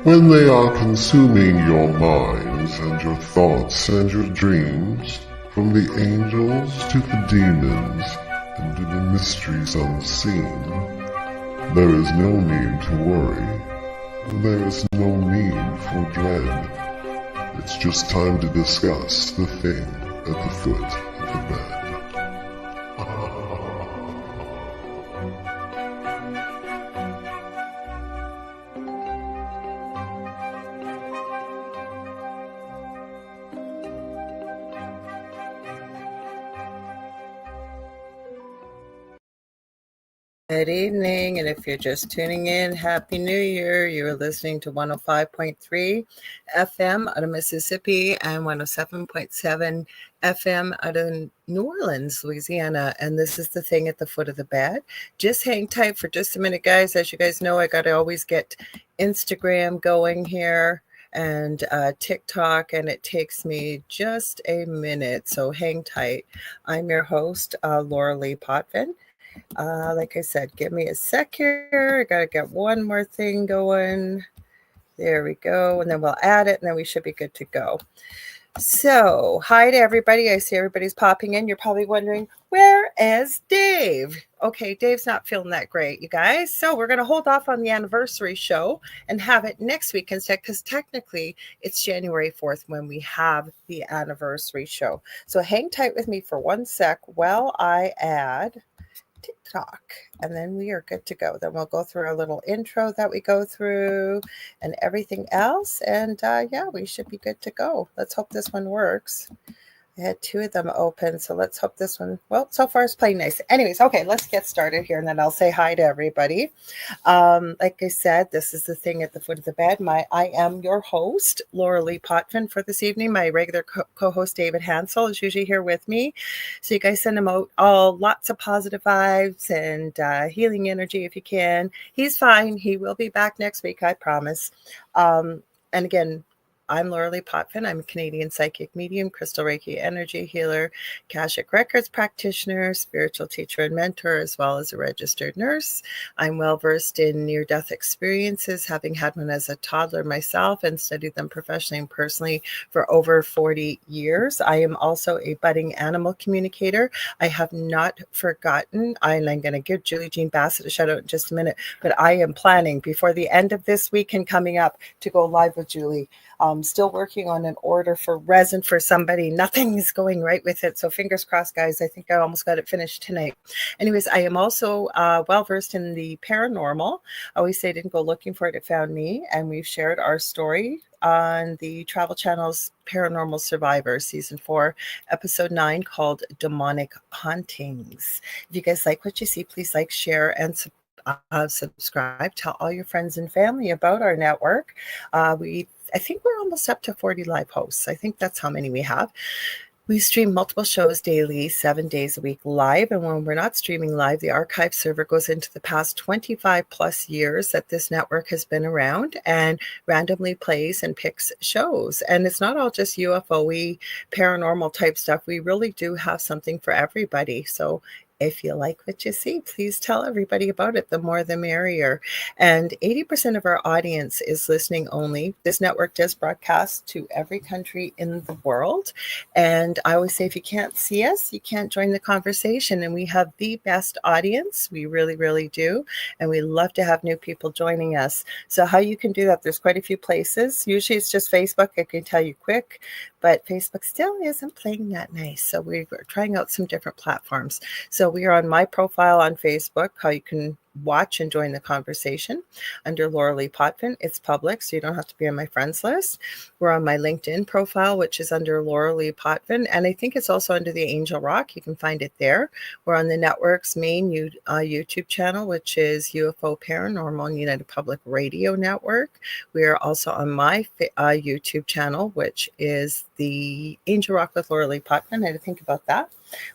when they are consuming your minds and your thoughts and your dreams, from the angels to the demons and to the mysteries unseen, there is no need to worry. There is no need for dread. It's just time to discuss the thing at the foot of the bed. Good evening, and if you're just tuning in, Happy New Year. You're listening to 105.3 FM out of Mississippi and 107.7 FM out of New Orleans, Louisiana, and this is the thing at the foot of the bed. Just hang tight for just a minute, guys. As you guys know, I got to always get Instagram going here and TikTok, and it takes me just a minute, so hang tight. I'm your host, Lorilei Potvin. Like I said, give me a sec here. I got to get one more thing going. There we go. And then we'll add it, and then we should be good to go. So, hi to everybody. I see everybody's popping in. You're probably wondering, where is Dave? Okay, Dave's not feeling that great, you guys. So we're going to hold off on the anniversary show and have it next week instead, because technically it's January 4th when we have the anniversary show. So hang tight with me for one sec while I add TikTok, and then we are good to go. Then we'll go through our little intro that we go through and everything else, and yeah, we should be good to go. Let's hope this one works. I had two of them open, so let's hope this one, well, so far it's playing nice. Anyways, okay, let's get started here, and then I'll say hi to everybody. Like I said, this is the thing at the foot of the bed. I am your host, Lorilei Potvin, for this evening. My regular co-host, David Hanzel, is usually here with me. So you guys send him out lots of positive vibes and healing energy if you can. He's fine. He will be back next week, I promise. And again, I'm Lorilei Potvin. I'm a Canadian psychic medium, crystal Reiki energy healer, Akashic Records practitioner, spiritual teacher and mentor, as well as a registered nurse. I'm well versed in near-death experiences, having had one as a toddler myself and studied them professionally and personally for over 40 years. I am also a budding animal communicator. I have not forgotten, and I'm going to give Julie Jean Bassett a shout out in just a minute, but I am planning before the end of this week and coming up to go live with Julie. Still working on an order for resin for somebody. Nothing is going right with it. So fingers crossed, guys. I think I almost got it finished tonight. Anyways, I am also well-versed in the paranormal. I always say I didn't go looking for it. It found me. And we've shared our story on the Travel Channel's Paranormal Survivor Season 4, Episode 9, called Demonic Hauntings. If you guys like what you see, please like, share, and subscribe. Tell all your friends and family about our network. I think we're almost up to 40 live hosts. I think that's how many we have. We stream multiple shows daily, 7 days a week live. And when we're not streaming live, the archive server goes into the past 25 plus years that this network has been around and randomly plays and picks shows. And it's not all just UFO-y, paranormal type stuff. We really do have something for everybody. So if you like what you see, please tell everybody about it. The more the merrier. And 80% of our audience is listening only. This network does broadcast to every country in the world. And I always say, if you can't see us, you can't join the conversation. And we have the best audience. We really, really do. And we love to have new people joining us. So how you can do that, there's quite a few places. Usually it's just Facebook. I can tell you quick. But Facebook still isn't playing that nice. So we're trying out some different platforms. So we are on my profile on Facebook, how you can watch and join the conversation under Lorilei Potvin. It's public, so you don't have to be on my friends list. We're on my LinkedIn profile, which is under Lorilei Potvin, and I think it's also under the Angel Rock. You can find it there. We're on the network's main YouTube channel, which is UFO Paranormal and United Public Radio Network. We are also on my YouTube channel, which is the Angel Rock with Lorilei Potvin. I had to think about that.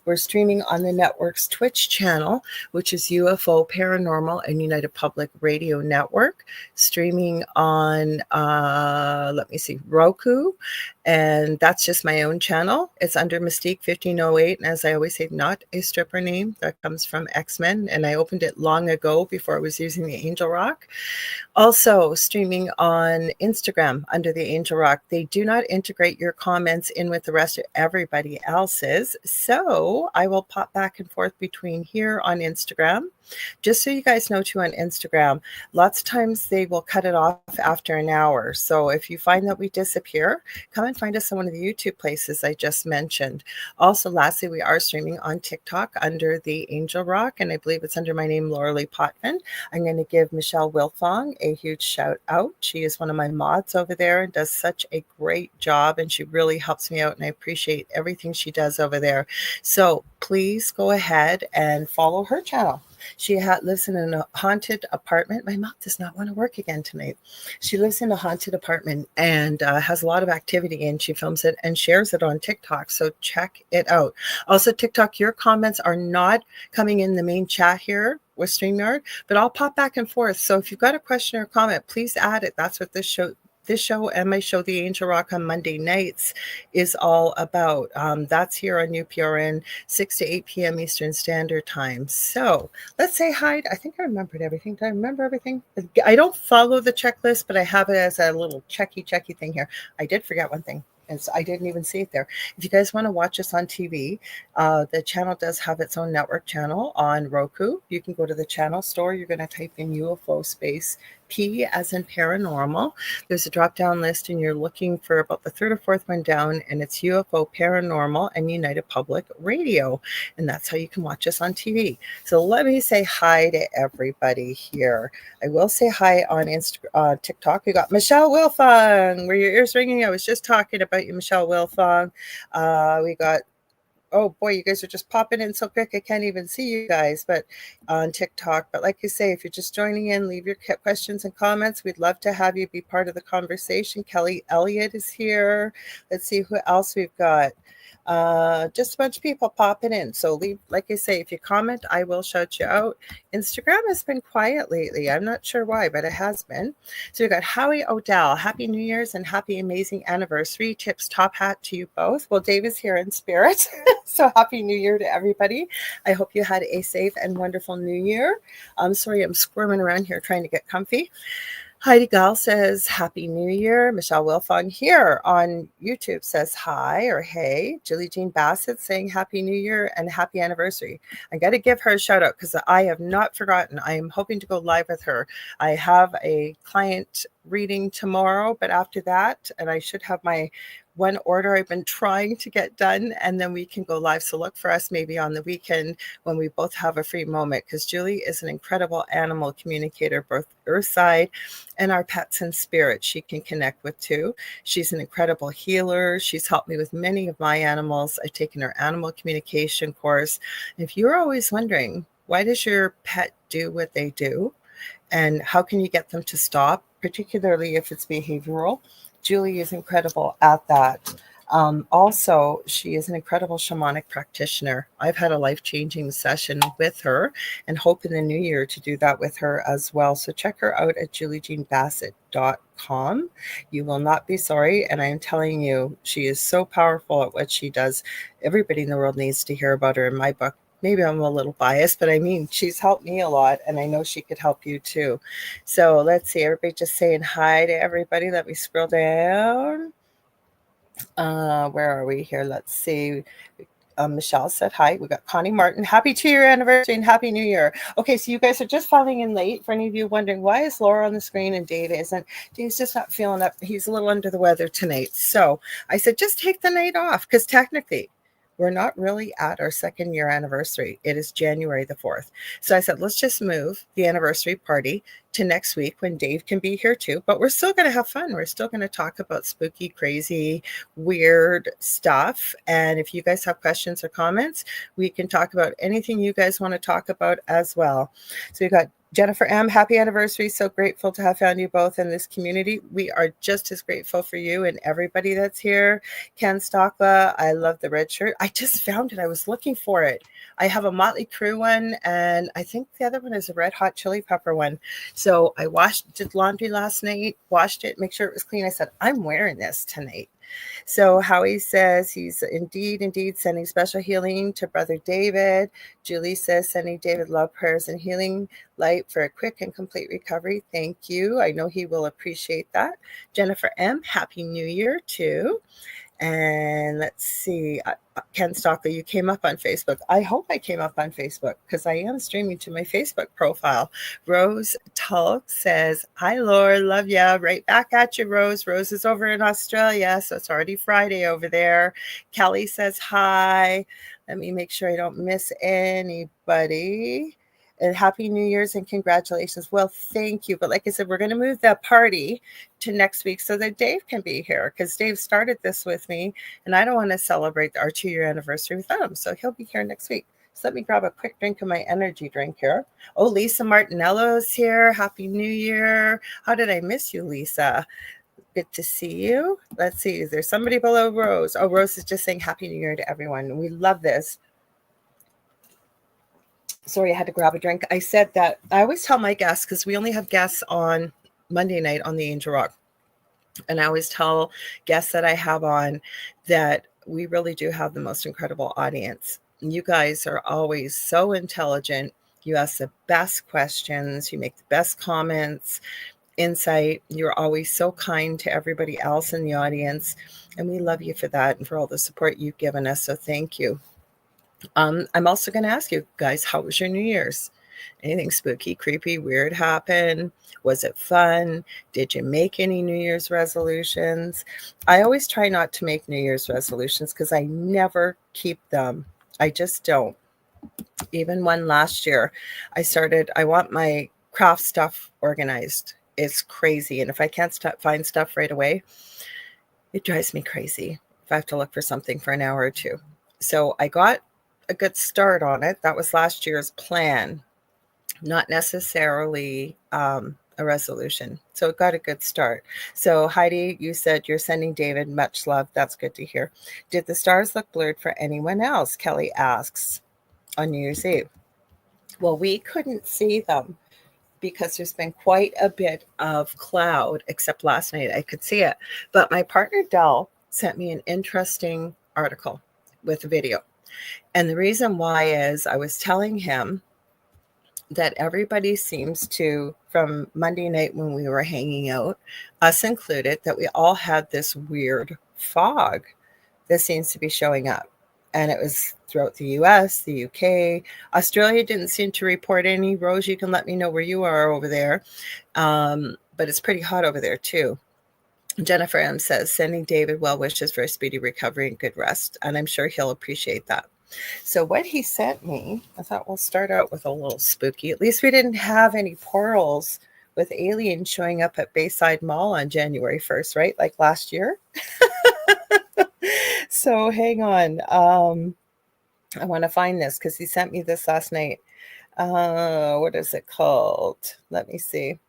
We're streaming on the network's Twitch channel, which is UFO Paranormal and United Public Radio Network, streaming on, Roku And that's just my own channel. It's under Mystique 1508. And as I always say, not a stripper name. That comes from X-Men. And I opened it long ago before I was using the Angel Rock. Also streaming on Instagram under the Angel Rock. They do not integrate your comments in with the rest of everybody else's. So I will pop back and forth between here on Instagram. Just so you guys know too, on Instagram, lots of times they will cut it off after an hour. So if you find that we disappear, come and find us on one of the YouTube places I just mentioned. Also, lastly, we are streaming on TikTok under the Angel Rock, and I believe it's under my name, Lorilei Potvin. I'm going to give Michelle Wilfong a huge shout out. She is one of my mods over there and does such a great job, and she really helps me out, and I appreciate everything she does over there. So please go ahead and follow her channel. She lives in a haunted apartment. My mouth does not want to work again tonight. She lives in a haunted apartment and has a lot of activity, and she films it and shares it on TikTok. So check it out. Also, TikTok, your comments are not coming in the main chat here with StreamYard, but I'll pop back and forth. So if you've got a question or comment, please add it. That's what this show and my show, The Angel Rock on Monday nights, is all about. That's here on UPRN, 6 to 8 p.m. Eastern Standard Time. So let's say hi. I think I remembered everything. Did I remember everything? I don't follow the checklist, but I have it as a little checky thing here. I did forget one thing. And so I didn't even see it there. If you guys want to watch us on TV, the channel does have its own network channel on Roku. You can go to the channel store. You're going to type in UFO space P as in paranormal. There's a drop-down list, and you're looking for about the third or fourth one down, and it's UFO Paranormal and United Public Radio. And that's how you can watch us on TV. So let me say hi to everybody here. I will say hi on TikTok. We got Michelle Wilfong. Were your ears ringing? I was just talking about you, Michelle Wilfong. We got, oh boy, you guys are just popping in so quick I can't even see you guys, but on TikTok. But like you say, if you're just joining in, leave your questions and comments. We'd love to have you be part of the conversation. Kelly Elliott is here. Let's see who else we've got. Just a bunch of people popping in. So leave, like I say, if you comment, I will shout you out. Instagram has been quiet lately. I'm not sure why, but it has been. So we've got Howie Odell. Happy New Year's and happy amazing anniversary. Tips top hat to you both. Well, Dave is here in spirit. So happy New Year to everybody. I hope you had a safe and wonderful New Year. I'm sorry, I'm squirming around here trying to get comfy. Heidi Gal says, Happy New Year. Michelle Wilfong here on YouTube says hi or hey. Julie Jean Bassett saying Happy New Year and happy anniversary. I got to give her a shout out because I have not forgotten. I am hoping to go live with her. I have a client reading tomorrow, but after that, and I should have my one order I've been trying to get done, and then we can go live. So look for us maybe on the weekend when we both have a free moment, because Julie is an incredible animal communicator, both earthside and our pets and spirits she can connect with too. She's an incredible healer. She's helped me with many of my animals. I've taken her animal communication course. And if you're always wondering, why does your pet do what they do? And how can you get them to stop, particularly if it's behavioral? Julie is incredible at that. Also, she is an incredible shamanic practitioner. I've had a life-changing session with her and hope in the new year to do that with her as well. So check her out at juliejeanbassett.com. You will not be sorry. And I am telling you, she is so powerful at what she does. Everybody in the world needs to hear about her in my book. Maybe I'm a little biased, but I mean, she's helped me a lot, and I know she could help you too. So let's see, everybody just saying hi to everybody. Let me scroll down. Where are we here? Let's see. Michelle said hi. We got Connie Martin. Happy 2-year anniversary and happy New Year. Okay, so you guys are just filing in late. For any of you wondering, why is Laura on the screen and Dave isn't? Dave's just not feeling up. He's a little under the weather tonight. So I said, just take the night off, because technically, we're not really at our 2nd-year anniversary. It is January the 4th. So I said, let's just move the anniversary party to next week when Dave can be here too. But we're still going to have fun. We're still going to talk about spooky, crazy, weird stuff. And if you guys have questions or comments, we can talk about anything you guys want to talk about as well. So we got Jennifer M., happy anniversary. So grateful to have found you both in this community. We are just as grateful for you and everybody that's here. Ken Stockla, I love the red shirt. I just found it. I was looking for it. I have a Motley Crue one, and I think the other one is a Red Hot Chili Pepper one. So I did laundry last night, washed it, make sure it was clean. I said, I'm wearing this tonight. So Howie says he's indeed sending special healing to Brother David. Julie says sending David love, prayers, and healing light for a quick and complete recovery. Thank you. I know he will appreciate that. Jennifer M., Happy New Year too. And let's see, Ken Stalker, you came up on Facebook. I hope I came up on Facebook because I am streaming to my Facebook profile. Rose Tulk says, hi, Laura, love ya. Right back at you, Rose. Rose is over in Australia, so it's already Friday over there. Kelly says, hi. Let me make sure I don't miss anybody. And Happy New Year's and congratulations. Well, thank you. But like I said, we're going to move that party to next week so that Dave can be here because Dave started this with me and I don't want to celebrate our 2-year anniversary without him. So he'll be here next week. So let me grab a quick drink of my energy drink here. Oh, Lisa Martinello's here. Happy New Year. How did I miss you, Lisa? Good to see you. Let's see. Is there somebody below Rose? Oh, Rose is just saying Happy New Year to everyone. We love this. Sorry, I had to grab a drink. I said that I always tell my guests, because we only have guests on Monday night on the Angel Rock. And I always tell guests that I have on that we really do have the most incredible audience. You guys are always so intelligent. You ask the best questions. You make the best comments, insight. You're always so kind to everybody else in the audience. And we love you for that and for all the support you've given us. So thank you. I'm also going to ask you guys, how was your New Year's? Anything spooky, creepy, weird happen? Was it fun? Did you make any New Year's resolutions? I always try not to make New Year's resolutions because I never keep them. I just don't. Even one last year, I want my craft stuff organized. It's crazy. And if I can't find stuff right away, it drives me crazy if I have to look for something for an hour or two. So I got a good start on it. That was last year's plan, not necessarily a resolution. So it got a good start. So Heidi, you said you're sending David much love. That's good to hear. Did the stars look blurred for anyone else? Kelly asks on New Year's Eve. Well, we couldn't see them because there's been quite a bit of cloud, except last night I could see it. But my partner Del sent me an interesting article with a video. And the reason why is I was telling him that everybody seems to, from Monday night when we were hanging out, us included, that we all had this weird fog that seems to be showing up. And it was throughout the US, the UK. Australia didn't seem to report any. Rose, you can let me know where you are over there. But it's pretty hot over there too. Jennifer M. says, sending David well wishes for a speedy recovery and good rest. And I'm sure he'll appreciate that. So what he sent me, I thought we'll start out with a little spooky. At least we didn't have any portals with aliens showing up at Bayside Mall on January 1st, right? Like last year. So hang on. I want to find this because he sent me this last night. What is it called? Let me see.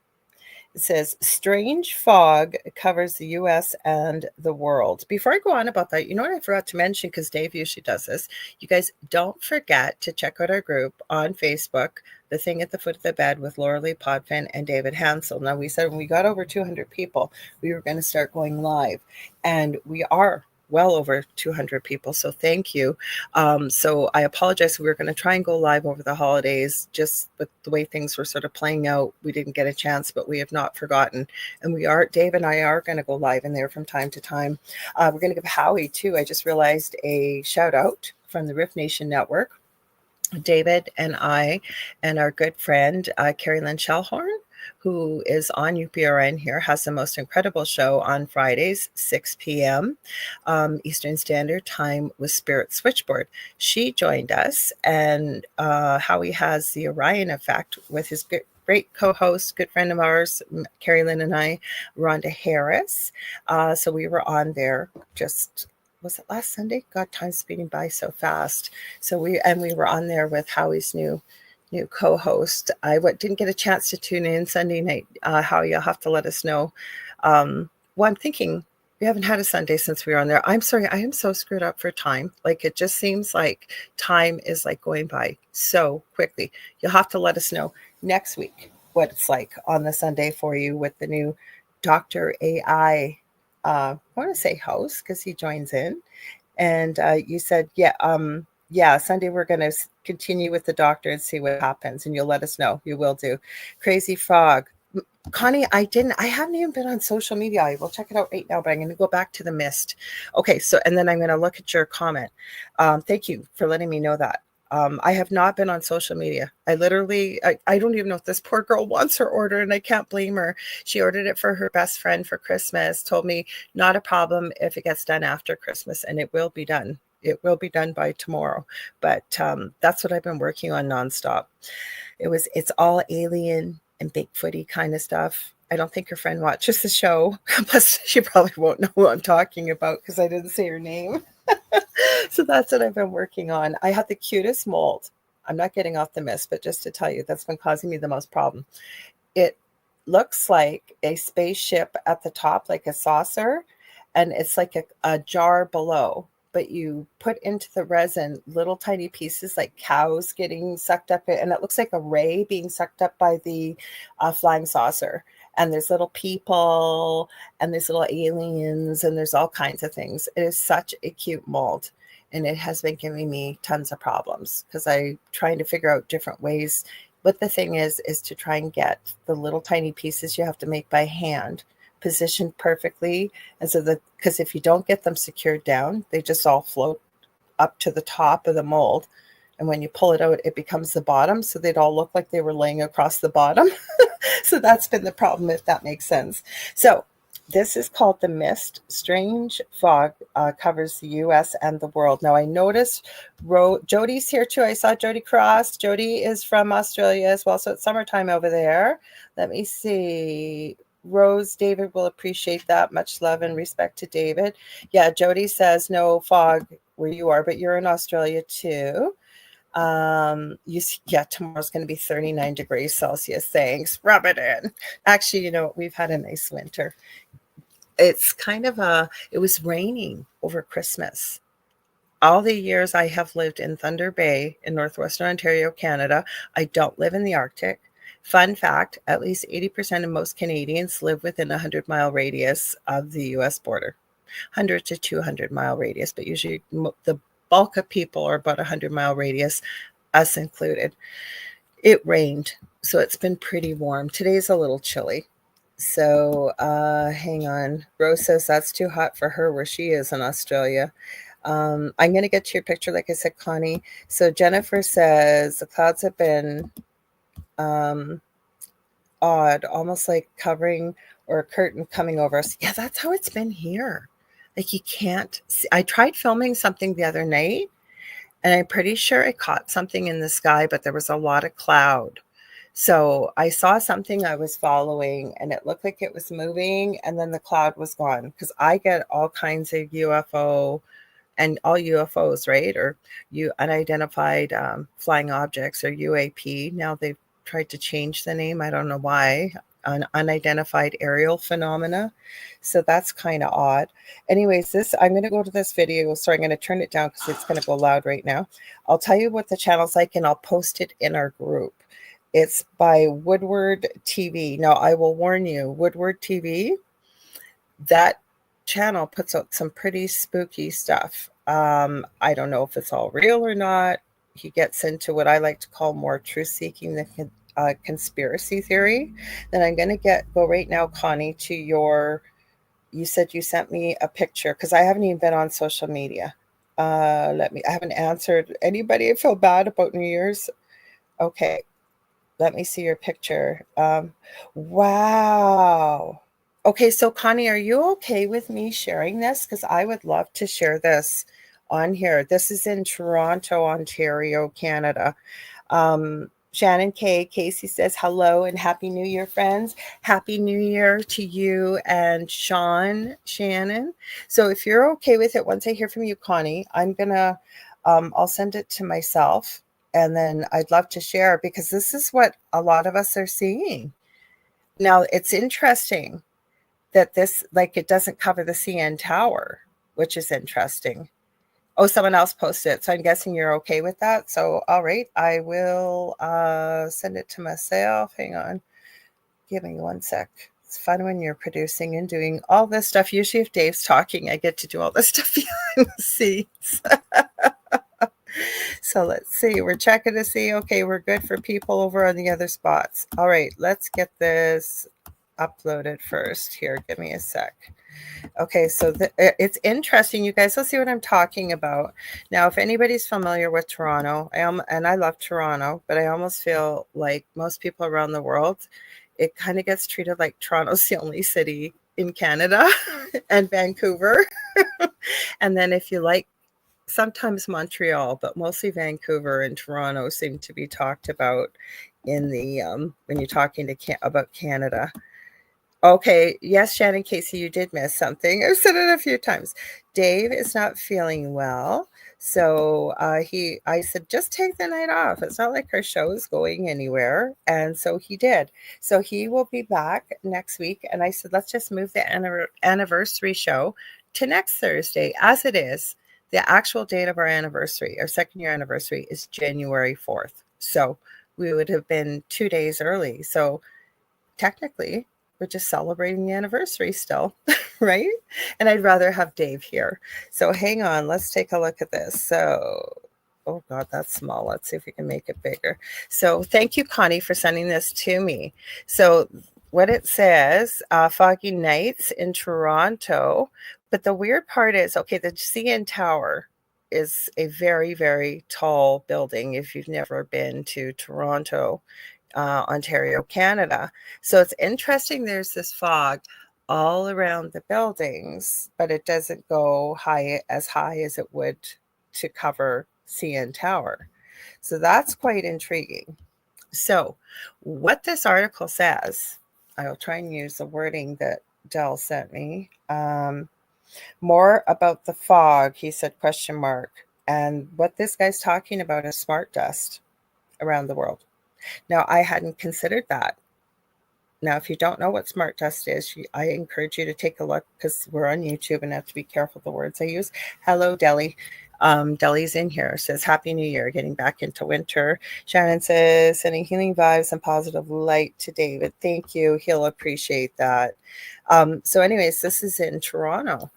It says, strange fog covers the U.S. and the world. Before I go on about that, you know what I forgot to mention, because Dave usually does this. You guys don't forget to check out our group on Facebook, The Thing at the Foot of the Bed with Lorilei Potvin and David Hanzel. Now, we said when we got over 200 people, we were going to start going live. And we are well over 200 people. So thank you. So I apologize. We were going to try and go live over the holidays, just with the way things were sort of playing out. We didn't get a chance, but we have not forgotten. And Dave and I are going to go live in there from time to time. We're going to give Howie too. I just realized a shout out from the Riff Nation Network. David and I and our good friend, Carrie Lynn Shellhorn, who is on UPRN here, has the most incredible show on Fridays, 6 p.m. Eastern Standard Time with Spirit Switchboard. She joined us, and Howie has the Orion Effect with his great co-host, good friend of ours, Carrie Lynn and I, Rhonda Harris. So we were on there just... was it last Sunday? God, time's speeding by so fast. So we were on there with Howie's new co-host. I didn't get a chance to tune in Sunday night. Howie, you'll have to let us know. Well, I'm thinking we haven't had a Sunday since we were on there. I'm sorry, I am so screwed up for time. Like, it just seems like time is like going by so quickly. You'll have to let us know next week what it's like on the Sunday for you with the new Dr. AI I want to say host because he joins in. And you said, yeah, Sunday we're going to continue with the doctor and see what happens. And you'll let us know. You will do. Crazy Frog. Connie, I haven't even been on social media. I will check it out right now, but I'm going to go back to the mist. Okay, so, and then I'm going to look at your comment. Thank you for letting me know that. I have not been on social media. I don't even know if this poor girl wants her order, and I can't blame her. She ordered it for her best friend for Christmas, told me not a problem if it gets done after Christmas, and it will be done. It will be done by tomorrow. But that's what I've been working on nonstop. It's all alien and Bigfooty kind of stuff. I don't think her friend watches the show. Plus, she probably won't know who I'm talking about because I didn't say her name. So that's what I've been working on. I have the cutest mold. I'm not getting off the mist, but just to tell you, that's been causing me the most problem. It looks like a spaceship at the top, like a saucer, and it's like a jar below. But you put into the resin little tiny pieces like cows getting sucked up, and it looks like a ray being sucked up by the flying saucer. And there's little people, and there's little aliens, and there's all kinds of things. It is such a cute mold, and it has been giving me tons of problems because I'm trying to figure out different ways. But the thing is to try and get the little tiny pieces you have to make by hand positioned perfectly. And so because if you don't get them secured down, they just all float up to the top of the mold. And when you pull it out, it becomes the bottom. So they'd all look like they were laying across the bottom. So that's been the problem, if that makes sense. So this is called the Mist. Strange fog covers the U.S. and the world. Now, I noticed Jody's here too. I saw Jody Cross. Jody is from Australia as well. So it's summertime over there. Let me see. Rose, David will appreciate that. Much love and respect to David. Yeah, Jody says no fog where you are, but you're in Australia too. Tomorrow's going to be 39 degrees Celsius. Thanks. Rub it in. Actually, we've had a nice winter. It's it was raining over Christmas. All the years I have lived in Thunder Bay in Northwestern Ontario, Canada, I don't live in the Arctic. Fun fact, at least 80% of most Canadians live within a 100-mile radius of the U.S. border. 100 to 200-mile radius, but usually the bulk of people are about a 100-mile radius, us included. It rained, so it's been pretty warm. Today's a little chilly. So hang on. Rose says that's too hot for her where she is in Australia. I'm going to get to your picture, like I said, Connie. So Jennifer says the clouds have been odd, almost like covering or a curtain coming over us. Yeah, that's how it's been here. Like you can't see. I tried filming something the other night, and I'm pretty sure I caught something in the sky, but there was a lot of cloud. So I saw something I was following, and it looked like it was moving, and then the cloud was gone. Because I get all kinds of UFO and all UFOs, right? Or unidentified flying objects, or UAP. Now they've tried to change the name. I don't know why. Unidentified aerial phenomena. So that's kind of odd. Anyways, I'm going to go to this video. So I'm going to turn it down because it's going to go loud right now. I'll tell you what the channel's like, and I'll post it in our group. It's by Woodward TV. Now, I will warn you, Woodward TV, that channel puts out some pretty spooky stuff. I don't know if it's all real or not. He gets into what I like to call more truth-seeking than conspiracy theory. Then I'm going to go right now, Connie, to you said you sent me a picture because I haven't even been on social media. I haven't answered anybody. I feel bad about New Year's. Okay. Let me see your picture. Wow. Okay, so Connie, are you okay with me sharing this? Because I would love to share this on here. This is in Toronto, Ontario, Canada. Shannon Casey says hello and Happy New Year, friends. Happy New Year to you and Shannon. So if you're okay with it, once I hear from you, Connie, I'm gonna, I'll send it to myself. And then I'd love to share because this is what a lot of us are seeing. Now, it's interesting that it doesn't cover the CN Tower, which is interesting. Oh, someone else posted it. So I'm guessing you're okay with that. So, all right, I will send it to myself. Hang on. Give me one sec. It's fun when you're producing and doing all this stuff. Usually if Dave's talking, I get to do all this stuff behind the scenes. So let's see. We're checking to see. Okay, we're good for people over on the other spots. All right, let's get this uploaded first. Here, give me a sec. Okay, so it's interesting, you guys. Let's see what I'm talking about. Now, if anybody's familiar with Toronto, and I love Toronto, but I almost feel like most people around the world, it kind of gets treated like Toronto's the only city in Canada and Vancouver. And then if you like, sometimes Montreal, but mostly Vancouver and Toronto seem to be talked about in the when you're talking to about Canada. Okay, yes, Shannon Casey, you did miss something. I've said it a few times. Dave is not feeling well, so I said, just take the night off. It's not like our show is going anywhere, and so he did. So he will be back next week, and I said, let's just move the anniversary show to next Thursday, as it is. The actual date of our anniversary, our second year anniversary, is January 4th. So we would have been 2 days early. So technically, we're just celebrating the anniversary still, right? And I'd rather have Dave here. So hang on, let's take a look at this. So, oh God, that's small. Let's see if we can make it bigger. So thank you, Connie, for sending this to me. So what it says, foggy nights in Toronto. But the weird part is, okay, the CN Tower is a very, very tall building if you've never been to Toronto, Ontario, Canada. So it's interesting. There's this fog all around the buildings, but it doesn't go as high as it would to cover CN Tower. So that's quite intriguing. So what this article says, I'll try and use the wording that Dell sent me. More about the fog, he said, question mark. And what this guy's talking about is smart dust around the world. Now, I hadn't considered that. Now, if you don't know what smart dust is, I encourage you to take a look, because we're on YouTube and I have to be careful with the words I use. Hello, Deli. Deli's in here, says, Happy New Year, getting back into winter. Shannon says, sending healing vibes and positive light to David. Thank you. He'll appreciate that. So anyways, this is in Toronto.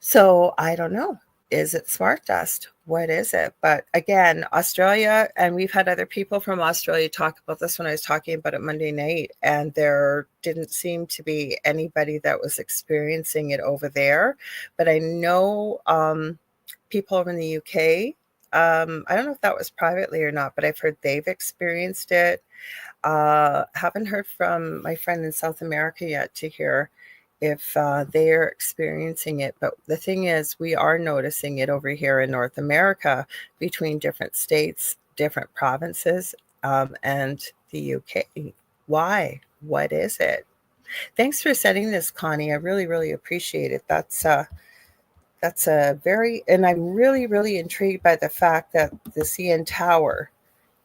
So I don't know. Is it smart dust? What is it? But again, Australia, and we've had other people from Australia talk about this when I was talking about it Monday night, and there didn't seem to be anybody that was experiencing it over there. But I know people over in the UK, I don't know if that was privately or not, but I've heard they've experienced it. Haven't heard from my friend in South America yet to hear if they are experiencing it. But the thing is, we are noticing it over here in North America between different states, different provinces, and the UK. Why? What is it? Thanks for sending this, Connie. I really, really appreciate it. That's a very, and I'm really, really intrigued by the fact that the CN Tower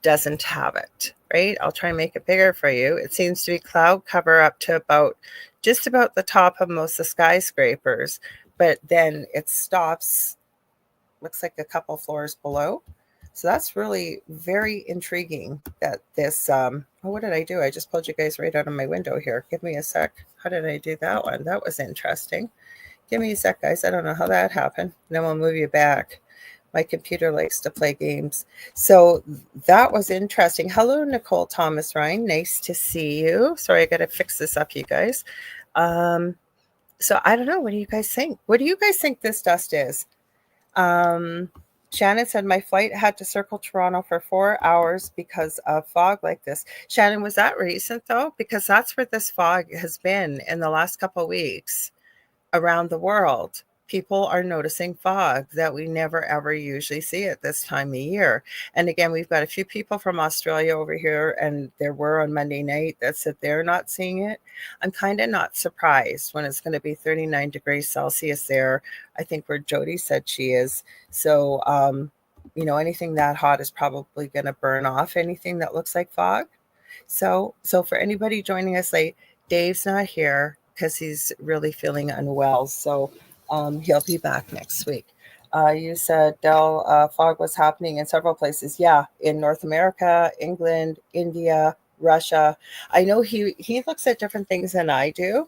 doesn't have it, right? I'll try and make it bigger for you. It seems to be cloud cover up to just about the top of most of the skyscrapers, but then it stops, looks like a couple floors below. So that's really very intriguing that this, what did I do? I just pulled you guys right out of my window here. Give me a sec. How did I do that one? That was interesting. Give me a sec, guys. I don't know how that happened. Then we'll move you back. My computer likes to play games. So that was interesting. Hello, Nicole Thomas Ryan. Nice to see you. Sorry, I got to fix this up, you guys. So I don't know. What do you guys think? What do you guys think this dust is? Shannon said, my flight had to circle Toronto for 4 hours because of fog like this. Shannon, was that recent, though? Because that's where this fog has been in the last couple of weeks around the world. People are noticing fog that we never, ever usually see at this time of year. And again, we've got a few people from Australia over here, and there were on Monday night that said they're not seeing it. I'm kind of not surprised when it's going to be 39 degrees Celsius there. I think where Jody said she is. So, anything that hot is probably going to burn off anything that looks like fog. So for anybody joining us late, Dave's not here because he's really feeling unwell. So he'll be back next week. You said, Del, fog was happening in several places. Yeah, in North America, England, India, Russia. I know he looks at different things than I do,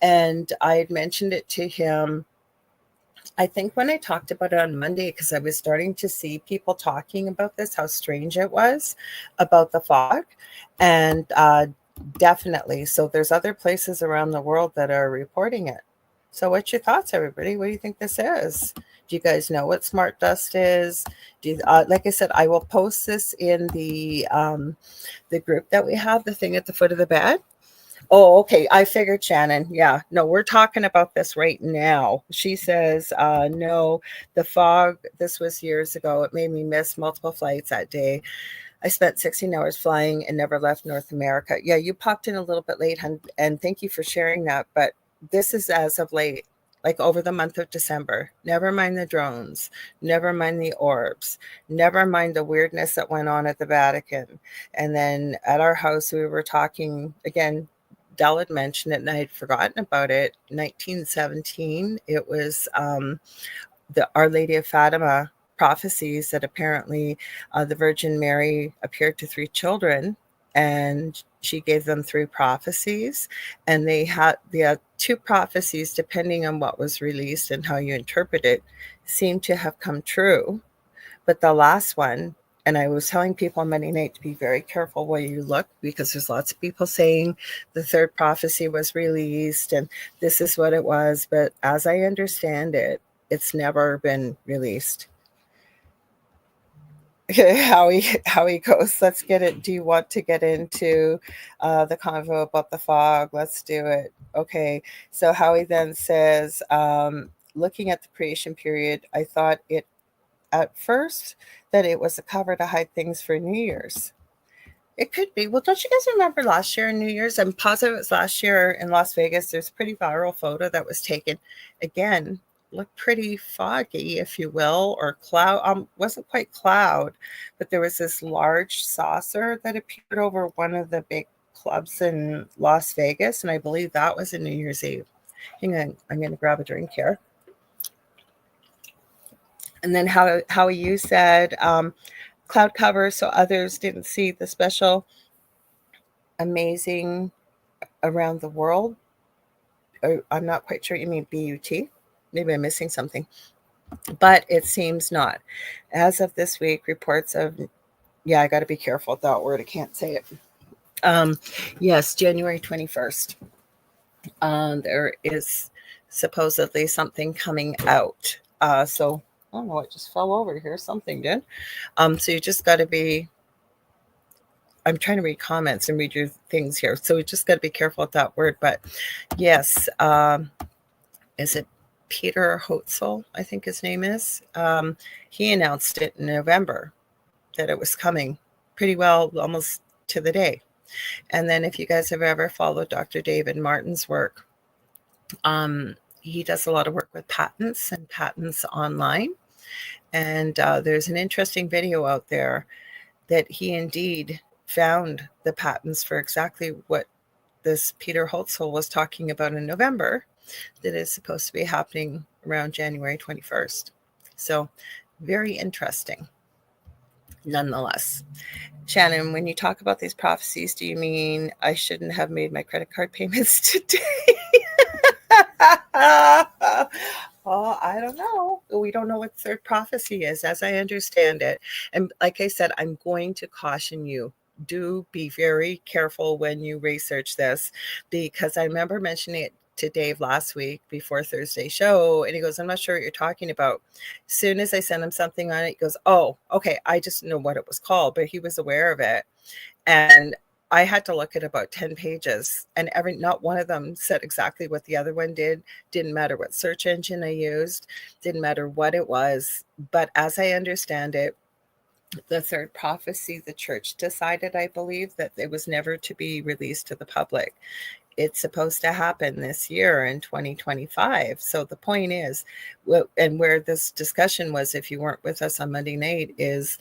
and I had mentioned it to him. I think when I talked about it on Monday, because I was starting to see people talking about this, how strange it was about the fog, and definitely. So there's other places around the world that are reporting it. So what's your thoughts, everybody? What do you think this is? Do you guys know what smart dust is? Do you, like I said, I will post this in the group that we have, the thing at the foot of the bed. Oh, okay. I figured, Shannon. Yeah. No, we're talking about this right now. She says, no, the fog, this was years ago. It made me miss multiple flights that day. I spent 16 hours flying and never left North America. Yeah, you popped in a little bit late, and thank you for sharing that. But this is as of late, like over the month of December. Never mind the drones, never mind the orbs, never mind the weirdness that went on at the Vatican. And then at our house, we were talking again. Dell had mentioned it, and I had forgotten about it. 1917, it was the Our Lady of Fatima prophecies that apparently the Virgin Mary appeared to three children, and she gave them three prophecies, and they had two prophecies, depending on what was released and how you interpret it, seem to have come true. But the last one, and I was telling people on Monday night to be very careful where you look, because there's lots of people saying the third prophecy was released and this is what it was. But as I understand it, it's never been released. How he goes, let's get it. Do you want to get into the convo about the fog? Let's do it. Okay. So Howie then says, looking at the creation period, I thought it at first that it was a cover to hide things for New Year's. It could be. Well, don't you guys remember last year in New Year's? I'm positive it was last year in Las Vegas. There's a pretty viral photo that was taken. Again, looked pretty foggy, if you will, or cloud. Wasn't quite cloud, but there was this large saucer that appeared over one of the big clubs in Las Vegas, and I believe that was in New Year's Eve. Hang on, I'm going to grab a drink here. And then how you said cloud cover, so others didn't see the special amazing around the world. Or I'm not quite sure you mean BUT. Maybe I'm missing something. But it seems not. As of this week, reports of, yeah, I got to be careful with that word. I can't say it. Yes, January 21st. There is supposedly something coming out. So I don't know, it just fell over here. Something did. So you just got to be, I'm trying to read comments and read your things here. So we just got to be careful with that word. But yes, is it Peter Hotzel? I think his name is. He announced it in November that it was coming pretty well, almost to the day. And then if you guys have ever followed Dr. David Martin's work, he does a lot of work with patents and patents online. And there's an interesting video out there that he indeed found the patents for exactly what this Peter Hotzel was talking about in November, that is supposed to be happening around January 21st. So very interesting nonetheless. Shannon, when you talk about these prophecies, do you mean I shouldn't have made my credit card payments today? Oh, I don't know. We don't know what third prophecy is, as I understand it. And like I said, I'm going to caution you. Do be very careful when you research this, because I remember mentioning it to Dave last week before Thursday show, and he goes, I'm not sure what you're talking about. As soon as I sent him something on it, he goes, oh, okay, I just know what it was called, but he was aware of it. And I had to look at about 10 pages, and not one of them said exactly what the other one did. Didn't matter what search engine I used, didn't matter what it was. But as I understand it, the third prophecy, the church decided, I believe, that it was never to be released to the public. It's supposed to happen this year in 2025. So the point is, and where this discussion was, if you weren't with us on Monday night, is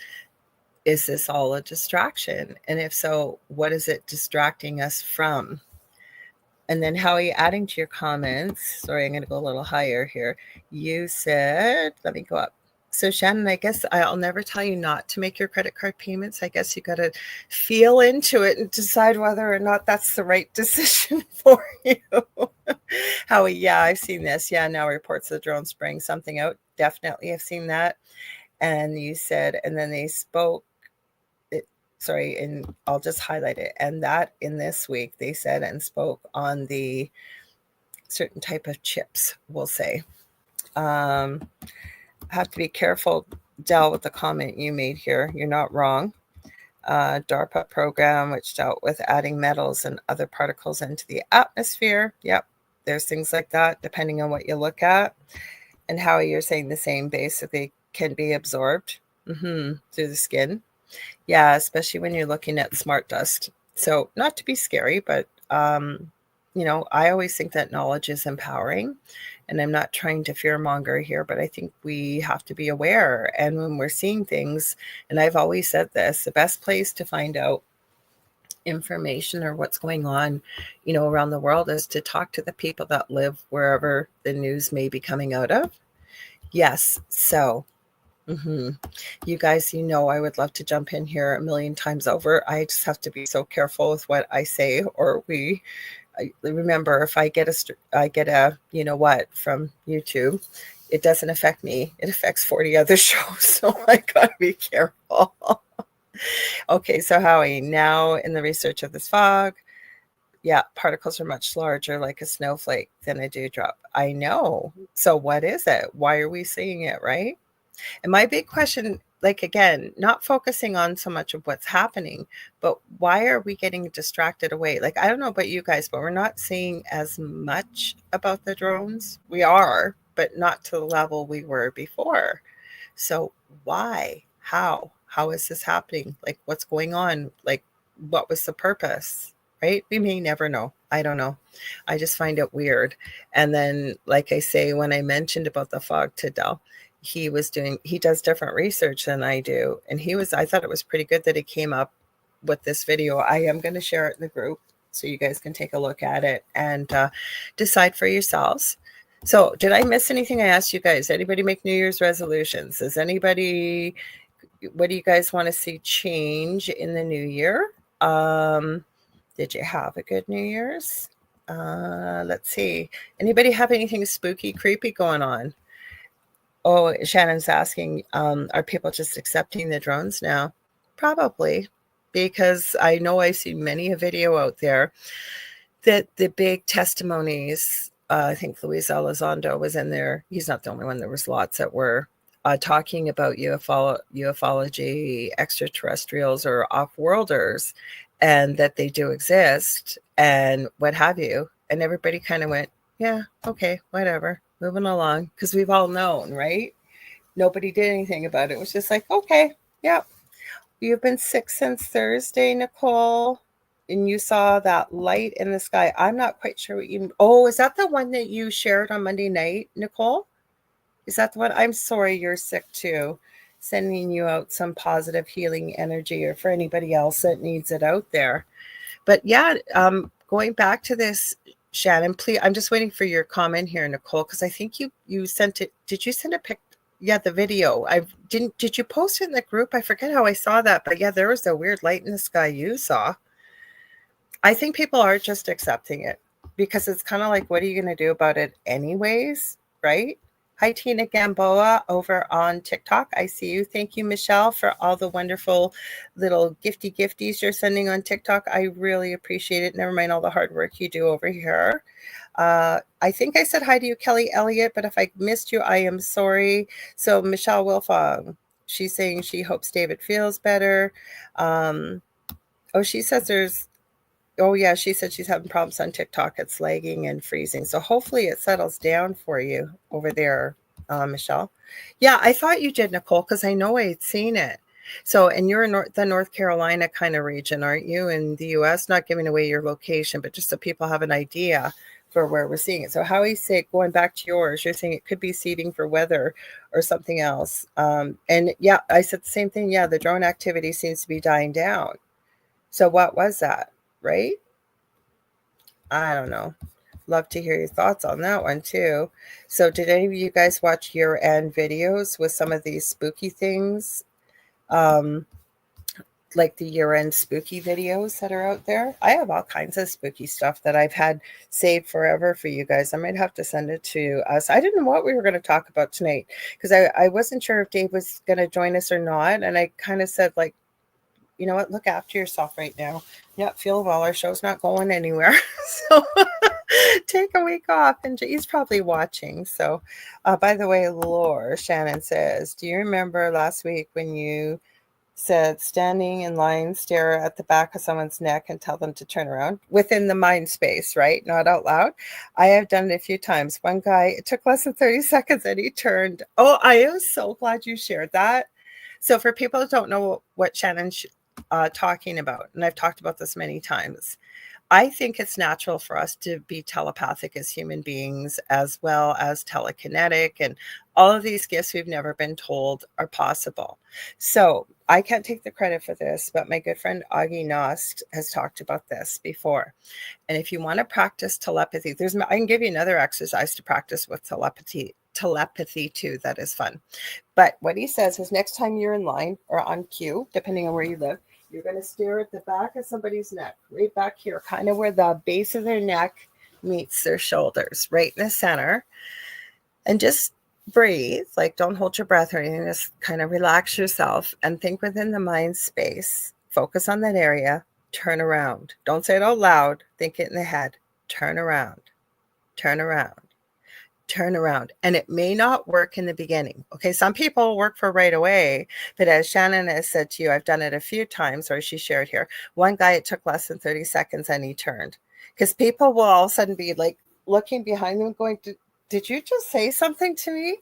this all a distraction? And if so, what is it distracting us from? And then Howie, adding to your comments, sorry, I'm going to go a little higher here. You said, let me go up. So Shannon, I guess I'll never tell you not to make your credit card payments. I guess you got to feel into it and decide whether or not that's the right decision for you. Howie, yeah, I've seen this. Yeah, now reports the drones bring something out. Definitely, I've seen that. And you said, and then they spoke. Sorry, and I'll just highlight it. And that in this week, they said and spoke on the certain type of chips, we'll say. Have to be careful, Del, with the comment you made here. You're not wrong. DARPA program, which dealt with adding metals and other particles into the atmosphere. Yep, there's things like that, depending on what you look at. And how you're saying the same, basically, can be absorbed through the skin. Yeah, especially when you're looking at smart dust. So not to be scary, but, I always think that knowledge is empowering. And I'm not trying to fearmonger here, but I think we have to be aware. And when we're seeing things, and I've always said this, the best place to find out information or what's going on, around the world is to talk to the people that live wherever the news may be coming out of. Yes. So, you guys, I would love to jump in here a million times over. I just have to be so careful with what I say, or I remember if I get a from YouTube, it doesn't affect me. It affects 40 other shows. So I gotta be careful. Okay, so Howie, now in the research of this fog, yeah, particles are much larger, like a snowflake, than a dewdrop. I know. So what is it? Why are we seeing it, right? And my big question, again, not focusing on so much of what's happening, but why are we getting distracted away? I don't know about you guys, but we're not seeing as much about the drones. We are, but not to the level we were before. So why? How is this happening? What's going on? What was the purpose? Right? We may never know. I don't know. I just find it weird. And then, like I say, when I mentioned about the fog to Del, he does different research than I do. And I thought it was pretty good that he came up with this video. I am going to share it in the group so you guys can take a look at it and decide for yourselves. So did I miss anything? I asked you guys, anybody make New Year's resolutions? What do you guys want to see change in the new year? Did you have a good New Year's? Let's see. Anybody have anything spooky, creepy going on? Oh, Shannon's asking, are people just accepting the drones now? Probably, because I know I see many a video out there that the big testimonies, I think Luis Elizondo was in there. He's not the only one. There was lots that were talking about ufology, extraterrestrials or off-worlders, and that they do exist and what have you. And everybody kind of went, yeah, okay, whatever, moving along, because we've all known, right? Nobody did anything about it. It was just okay, yeah. You've been sick since Thursday, Nicole, and you saw that light in the sky. I'm not quite sure what you... Oh, is that the one that you shared on Monday night, Nicole? Is that the one? I'm sorry you're sick too. Sending you out some positive healing energy, or for anybody else that needs it out there. But yeah, going back to this, Shannon, please, I'm just waiting for your comment here, Nicole, because I think you sent it. Did you send a pic? Yeah, the video. Did you post it in the group? I forget how I saw that, but yeah, there was a weird light in the sky you saw. I think people are just accepting it because it's kind of like, what are you going to do about it anyways, right? Hi, Tina Gamboa over on TikTok. I see you. Thank you, Michelle, for all the wonderful little gifties you're sending on TikTok. I really appreciate it. Never mind all the hard work you do over here. I think I said hi to you, Kelly Elliott, but if I missed you, I am sorry. So Michelle Wilfong, she's saying she hopes David feels better. She says she said she's having problems on TikTok. It's lagging and freezing. So hopefully it settles down for you over there, Michelle. Yeah, I thought you did, Nicole, because I know I had seen it. So, and you're in the North Carolina kind of region, aren't you, in the U.S.? Not giving away your location, but just so people have an idea for where we're seeing it. So how you say, going back to yours, you're saying it could be seeding for weather or something else. And yeah, I said the same thing. Yeah, the drone activity seems to be dying down. So what was that, right? I don't know. love to hear your thoughts on that one too. So did any of you guys watch year-end videos with some of these spooky things? Like the year-end spooky videos that are out there. I have all kinds of spooky stuff that I've had saved forever for you guys. I might have to send it to us. I didn't know what we were going to talk about tonight because I wasn't sure if Dave was going to join us or not. And I kind of said, like, you know what, look after yourself right now. Yeah, feel well. Our show's not going anywhere. So take a week off. And he's probably watching. So, by the way, Lore, Shannon says, do you remember last week when you said standing in line, stare at the back of someone's neck and tell them to turn around within the mind space, right? Not out loud. I have done it a few times. One guy, it took less than 30 seconds and he turned. Oh, I am so glad you shared that. So for people who don't know what Shannon's talking about, and I've talked about this many times, I think it's natural for us to be telepathic as human beings, as well as telekinetic, and all of these gifts we've never been told are possible. So I can't take the credit for this, but my good friend Augie Nost has talked about this before. And if you want to practice telepathy, I can give you another exercise to practice with telepathy too. That is fun. But what he says is next time you're in line or on cue, depending on where you live, you're going to stare at the back of somebody's neck, right back here, kind of where the base of their neck meets their shoulders, right in the center. And just breathe, like don't hold your breath or anything, just kind of relax yourself and think within the mind space. Focus on that area, turn around. Don't say it out loud, think it in the head. Turn around, turn around. Turn around. And it may not work in the beginning. Okay, some people work for right away, but as Shannon has said to you, I've done it a few times, or she shared here. One guy, it took less than 30 seconds and he turned. Because people will all of a sudden be like looking behind them going, did you just say something to me?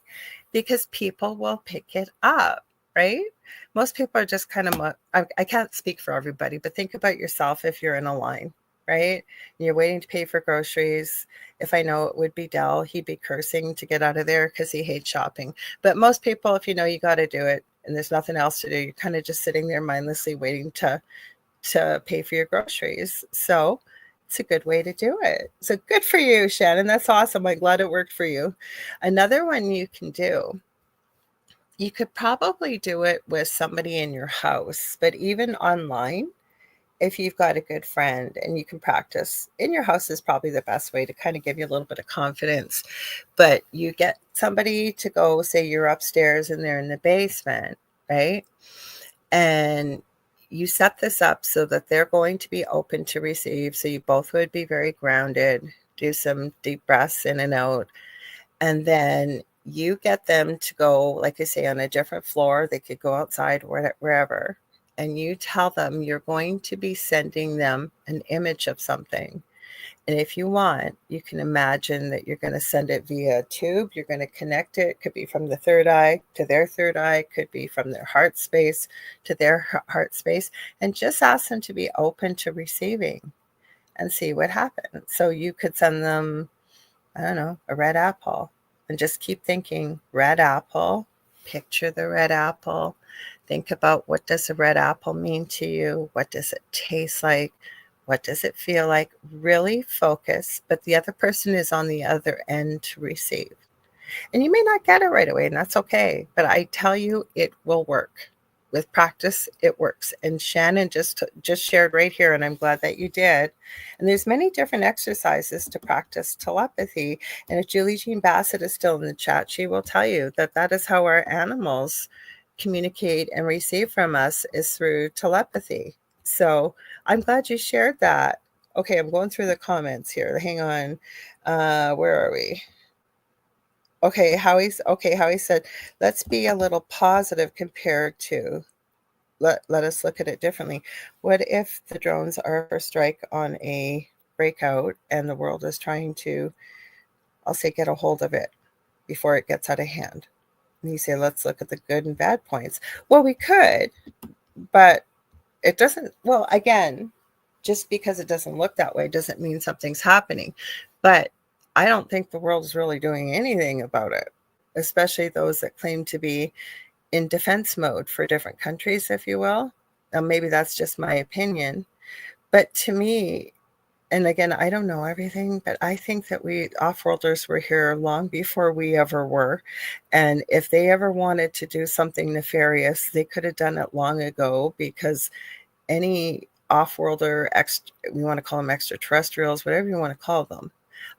Because people will pick it up, right? Most people are just kind of, I can't speak for everybody, but think about yourself if you're in a line, right? And you're waiting to pay for groceries. If I know it would be Dell, he'd be cursing to get out of there because he hates shopping. But most people, if you know you got to do it and there's nothing else to do, you're kind of just sitting there mindlessly waiting to pay for your groceries. So it's a good way to do it. So good for you, Shannon. That's awesome. I'm glad it worked for you. Another one you can do, you could probably do it with somebody in your house, but even online, if you've got a good friend and you can practice in your house is probably the best way to kind of give you a little bit of confidence. But you get somebody to go, say you're upstairs and they're in the basement, right? And you set this up so that they're going to be open to receive. So you both would be very grounded, do some deep breaths in and out. And then you get them to go, like I say, on a different floor. They could go outside, wherever. And you tell them you're going to be sending them an image of something. And if you want, you can imagine that you're going to send it via a tube. You're going to connect it. Could be from the third eye to their third eye. Could be from their heart space to their heart space. And just ask them to be open to receiving and see what happens. So you could send them, I don't know, a red apple. And just keep thinking, red apple. Picture the red apple. Think about, what does a red apple mean to you? What does it taste like? What does it feel like? Really focus, but the other person is on the other end to receive. And you may not get it right away, and that's okay. But I tell you, it will work. With practice, it works. And Shannon just shared right here, and I'm glad that you did. And there's many different exercises to practice telepathy. And if Julie Jean Bassett is still in the chat, she will tell you that that is how our animals communicate and receive from us, is through telepathy. So I'm glad you shared that. Okay, I'm going through the comments here. Hang on. Where are we? Okay, Howie said, let's be a little positive compared to, let us look at it differently. What if the drones are a strike on a breakout and the world is trying to, I'll say, get a hold of it before it gets out of hand? And you say, let's look at the good and bad points. Well, we could, but it doesn't, well, again, just because it doesn't look that way doesn't mean something's happening. But I don't think the world's really doing anything about it, especially those that claim to be in defense mode for different countries, if you will. Now, maybe that's just my opinion. But to me, and again, I don't know everything, but I think that we off-worlders were here long before we ever were. And if they ever wanted to do something nefarious, they could have done it long ago, because any off-worlder, we want to call them extraterrestrials, whatever you want to call them,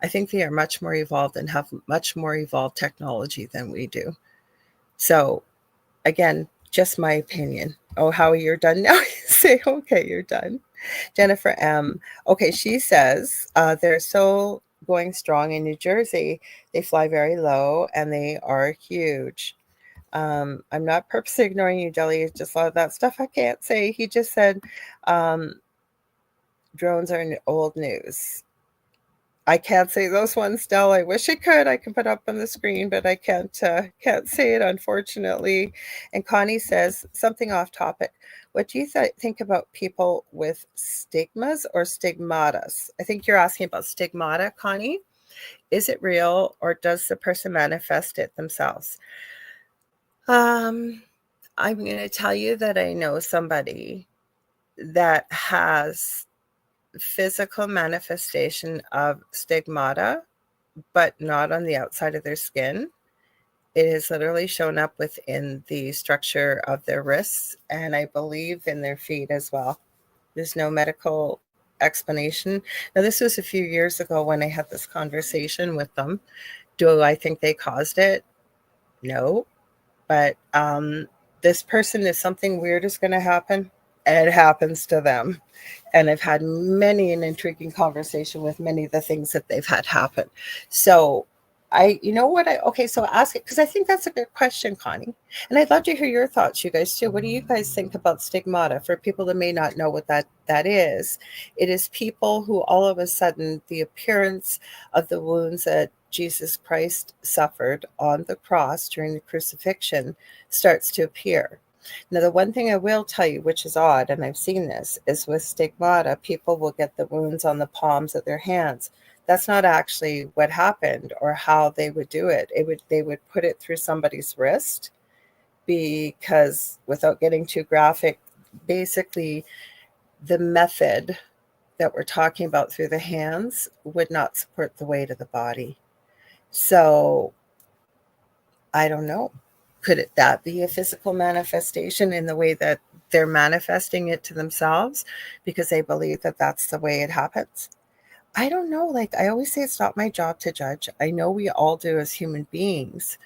I think they are much more evolved and have much more evolved technology than we do. So again, just my opinion. Oh, Howie, you're done now? You say, okay, you're done. Jennifer M. Okay, she says they're so going strong in New Jersey. They fly very low and they are huge. I'm not purposely ignoring you, Jelly. Just a lot of that stuff I can't say. He just said drones are old news. I can't say those ones, Del. I wish I could. I can put up on the screen, but I can't say it, unfortunately. And Connie says something off topic. What do you think about people with stigmas or stigmatas? I think you're asking about stigmata, Connie. Is it real, or does the person manifest it themselves? I'm going to tell you that I know somebody that has physical manifestation of stigmata, but not on the outside of their skin. It has literally shown up within the structure of their wrists, and I believe in their feet as well. There's no medical explanation. Now, this was a few years ago when I had this conversation with them. Do I think they caused it? No. But this person, if something weird is going to happen, and it happens to them. And I've had many an intriguing conversation with many of the things that they've had happen. So so ask it, because I think that's a good question, Connie. And I'd love to hear your thoughts, you guys, too. What do you guys think about stigmata? For people that may not know what that is, it is people who all of a sudden the appearance of the wounds that Jesus Christ suffered on the cross during the crucifixion starts to appear. Now, the one thing I will tell you, which is odd, and I've seen this, is with stigmata, people will get the wounds on the palms of their hands. That's not actually what happened or how they would do it. They would put it through somebody's wrist, because, without getting too graphic, basically the method that we're talking about through the hands would not support the weight of the body. So I don't know. Could that be a physical manifestation in the way that they're manifesting it to themselves because they believe that that's the way it happens? I don't know. Like I always say, it's not my job to judge. I know we all do as human beings,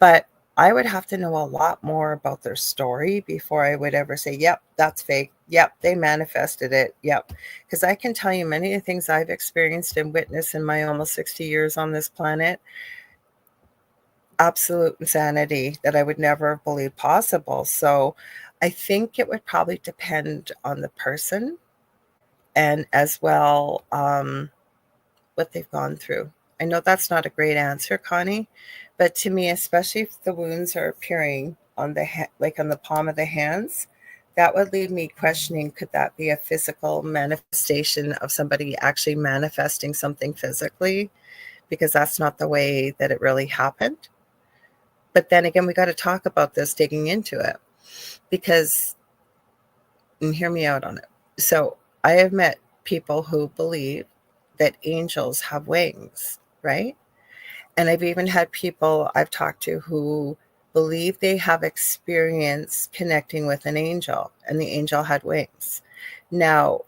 but I would have to know a lot more about their story before I would ever say, yep, that's fake. Yep, they manifested it. Yep. Because I can tell you many of the things I've experienced and witnessed in my almost 60 years on this planet. Absolute insanity that I would never have believed possible. So I think it would probably depend on the person, and as well what they've gone through. I know that's not a great answer, Connie, but to me, especially if the wounds are appearing on like on the palm of the hands, that would leave me questioning, could that be a physical manifestation of somebody actually manifesting something physically? Because that's not the way that it really happened. But then again, we got to talk about this, digging into it, because, and hear me out on it. So I have met people who believe that angels have wings, right? And I've even had people I've talked to who believe they have experience connecting with an angel, and the angel had wings. Now,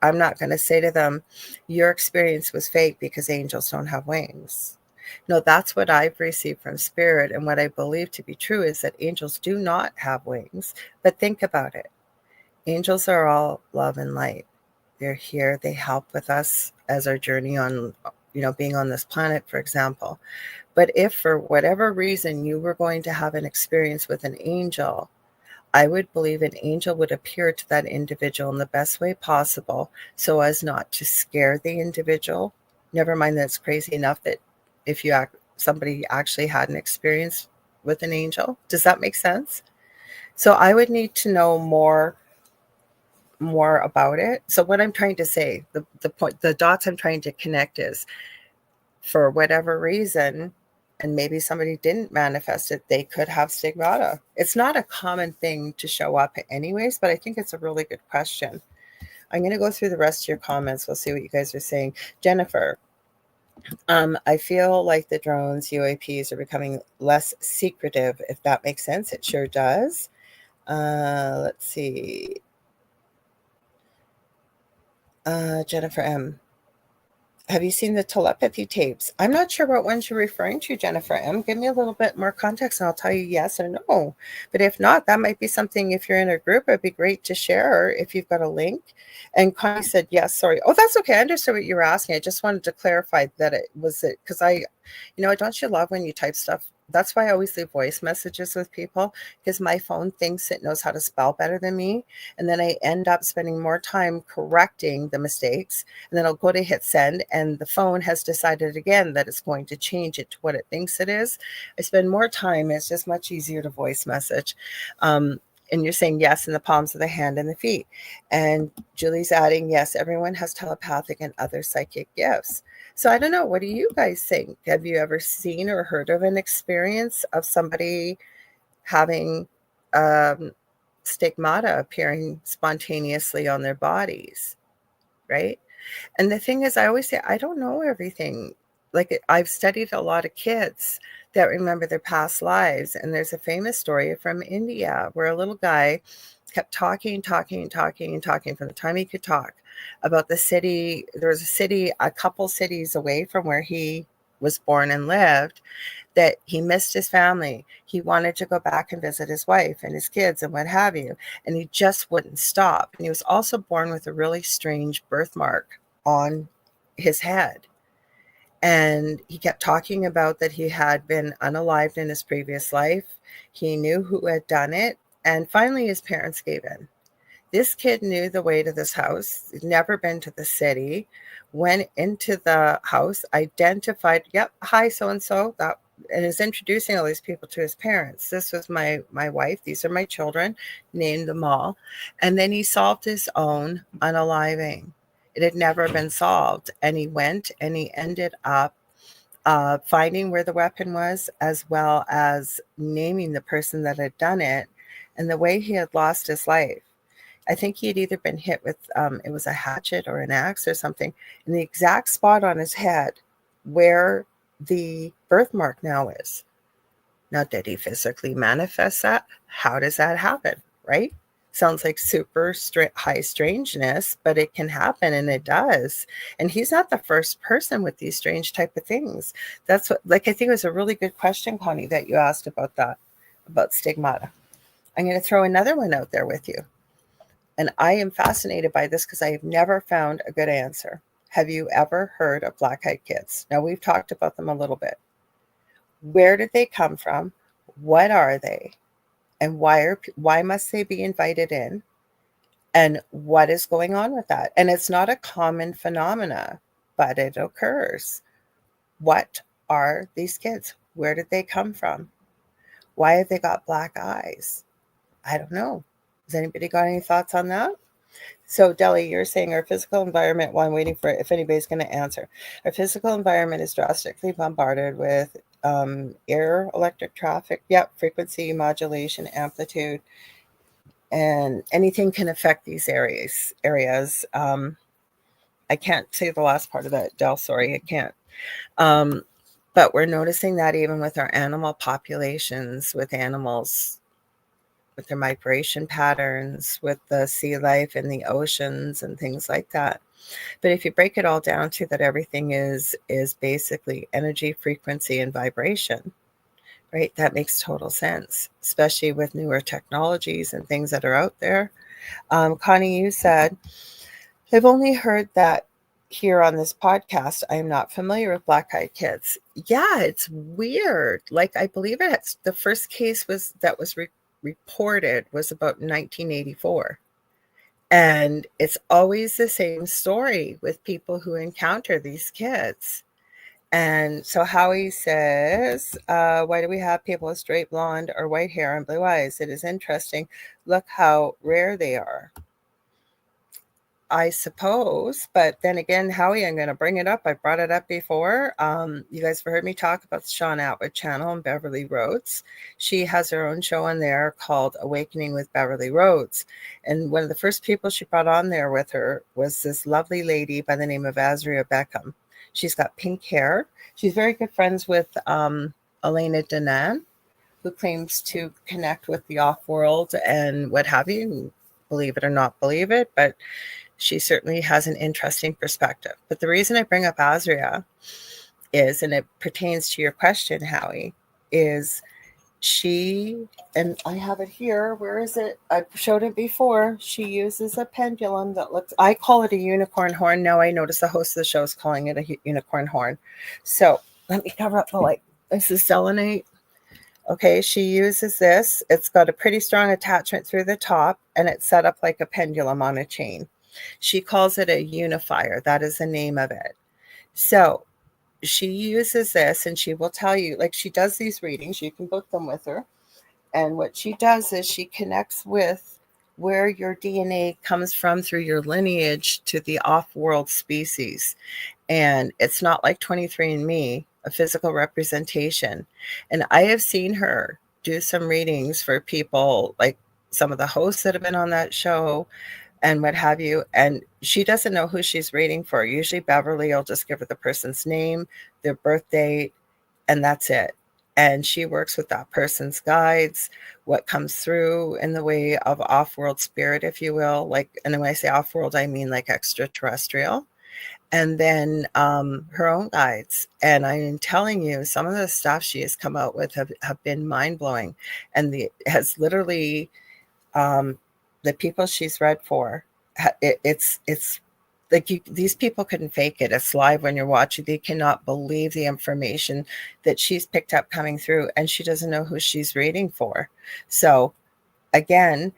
I'm not going to say to them, your experience was fake because angels don't have wings. No, that's what I've received from Spirit, and what I believe to be true is that angels do not have wings. But think about it. Angels are all love and light. They're here. They help with us as our journey on, being on this planet, for example. But if for whatever reason you were going to have an experience with an angel, I would believe an angel would appear to that individual in the best way possible so as not to scare the individual. Never mind that it's crazy enough that if somebody actually had an experience with an angel. Does that make sense? So I would need to know more about it. So what I'm trying to say, the point, the dots I'm trying to connect is, for whatever reason, and maybe somebody didn't manifest it, they could have stigmata. It's not a common thing to show up anyways, but I think it's a really good question. I'm going to go through the rest of your comments. We'll see what you guys are saying. Jennifer, I feel like the drones, UAPs, are becoming less secretive, if that makes sense. It sure does. Let's see. Jennifer M. Have you seen the telepathy tapes? I'm not sure what ones you're referring to, Jennifer M. Give me a little bit more context and I'll tell you yes or no. But if not, that might be something, if you're in a group, it'd be great to share if you've got a link. And Connie said, yes, sorry. Oh, that's okay. I understood what you were asking. I just wanted to clarify that it was it, because don't you love when you type stuff? That's why I always leave voice messages with people, because my phone thinks it knows how to spell better than me. And then I end up spending more time correcting the mistakes. And then I'll go to hit send, and the phone has decided again that it's going to change it to what it thinks it is. I spend more time. It's just much easier to voice message. And you're saying yes in the palms of the hand and the feet. And Julie's adding, yes, everyone has telepathic and other psychic gifts. So I don't know. What do you guys think? Have you ever seen or heard of an experience of somebody having stigmata appearing spontaneously on their bodies, right? And the thing is, I always say, I don't know everything. Like, I've studied a lot of kids that remember their past lives. And there's a famous story from India where a little guy kept talking from the time he could talk about the city. There was a city, a couple cities away from where he was born and lived, that he missed his family. He wanted to go back and visit his wife and his kids and what have you. And he just wouldn't stop. And he was also born with a really strange birthmark on his head. And he kept talking about that he had been unalived in his previous life. He knew who had done it. And finally, his parents gave in. This kid knew the way to this house. He'd never been to the city. Went into the house, identified, yep, hi, so-and-so, that, and is introducing all these people to his parents. This was my wife. These are my children. Named them all. And then he solved his own unaliving. It had never been solved. And he went and he ended up finding where the weapon was, as well as naming the person that had done it and the way he had lost his life. I think he had either been hit with, it was a hatchet or an axe or something, in the exact spot on his head where the birthmark now is. Now, did he physically manifest that? How does that happen, right? Sounds like super high strangeness, but it can happen, and it does. And he's not the first person with these strange type of things. That's what, I think it was a really good question, Connie, that you asked about that, about stigmata. I'm going to throw another one out there with you. And I am fascinated by this because I have never found a good answer. Have you ever heard of black-eyed kids? Now, we've talked about them a little bit. Where did they come from? What are they? And why must they be invited in? And what is going on with that? And it's not a common phenomena, but it occurs. What are these kids? Where did they come from? Why have they got black eyes? I don't know. Has anybody got any thoughts on that? So, Deli, you're saying our physical environment, while I'm waiting for if anybody's going to answer, our physical environment is drastically bombarded with air, electric traffic, frequency, modulation, amplitude, and anything can affect these areas. I can't say the last part of that, Del, sorry, I can't. But we're noticing that even with our animal populations, with animals, with their migration patterns, with the sea life in the oceans and things like that. But if you break it all down to that, everything is basically energy, frequency, and vibration, right? That makes total sense, especially with newer technologies and things that are out there. Connie, you said, I've only heard that here on this podcast. I am not familiar with black-eyed kids. Yeah, it's weird. Like, I believe it's the first case was reported was about 1984. And it's always the same story with people who encounter these kids. And so Howie says, why do we have people with straight blonde or white hair and blue eyes? It is interesting. Look how rare they are. I suppose. But then again, Howie, I'm going to bring it up. I brought it up before. You guys have heard me talk about the Sean Atwood channel on Beverly Rhodes. She has her own show on there called Awakening with Beverly Rhodes. And one of the first people she brought on there with her was this lovely lady by the name of Azria Beckham. She's got pink hair. She's very good friends with Elena Danan, who claims to connect with the off-world and what have you. Believe it or not believe it, but she certainly has an interesting perspective. But the reason I bring up Azria is, and it pertains to your question, Howie, is she, and I have it here, where is it? I showed it before. She uses a pendulum that looks, I call it a unicorn horn. Now I notice the host of the show is calling it a unicorn horn. So let me cover up the light. This is selenite. Okay, she uses this. It's got a pretty strong attachment through the top, and it's set up like a pendulum on a chain. She calls it a unifier. That is the name of it. So she uses this, and she will tell you, like, she does these readings. You can book them with her. And what she does is she connects with where your DNA comes from through your lineage to the off-world species. And it's not like 23andMe, a physical representation. And I have seen her do some readings for people, like some of the hosts that have been on that show and what have you. And she doesn't know who she's reading for. Usually Beverly will just give her the person's name, their birth date, and that's it. And she works with that person's guides, what comes through in the way of off-world spirit, if you will. Like, and when I say off-world, I mean like extraterrestrial. And then her own guides. And I'm telling you, some of the stuff she has come out with have been mind-blowing. And has literally, the people she's read for, it's like these people couldn't fake it. It's live when you're watching. They cannot believe the information that she's picked up coming through, and she doesn't know who she's reading for. So again,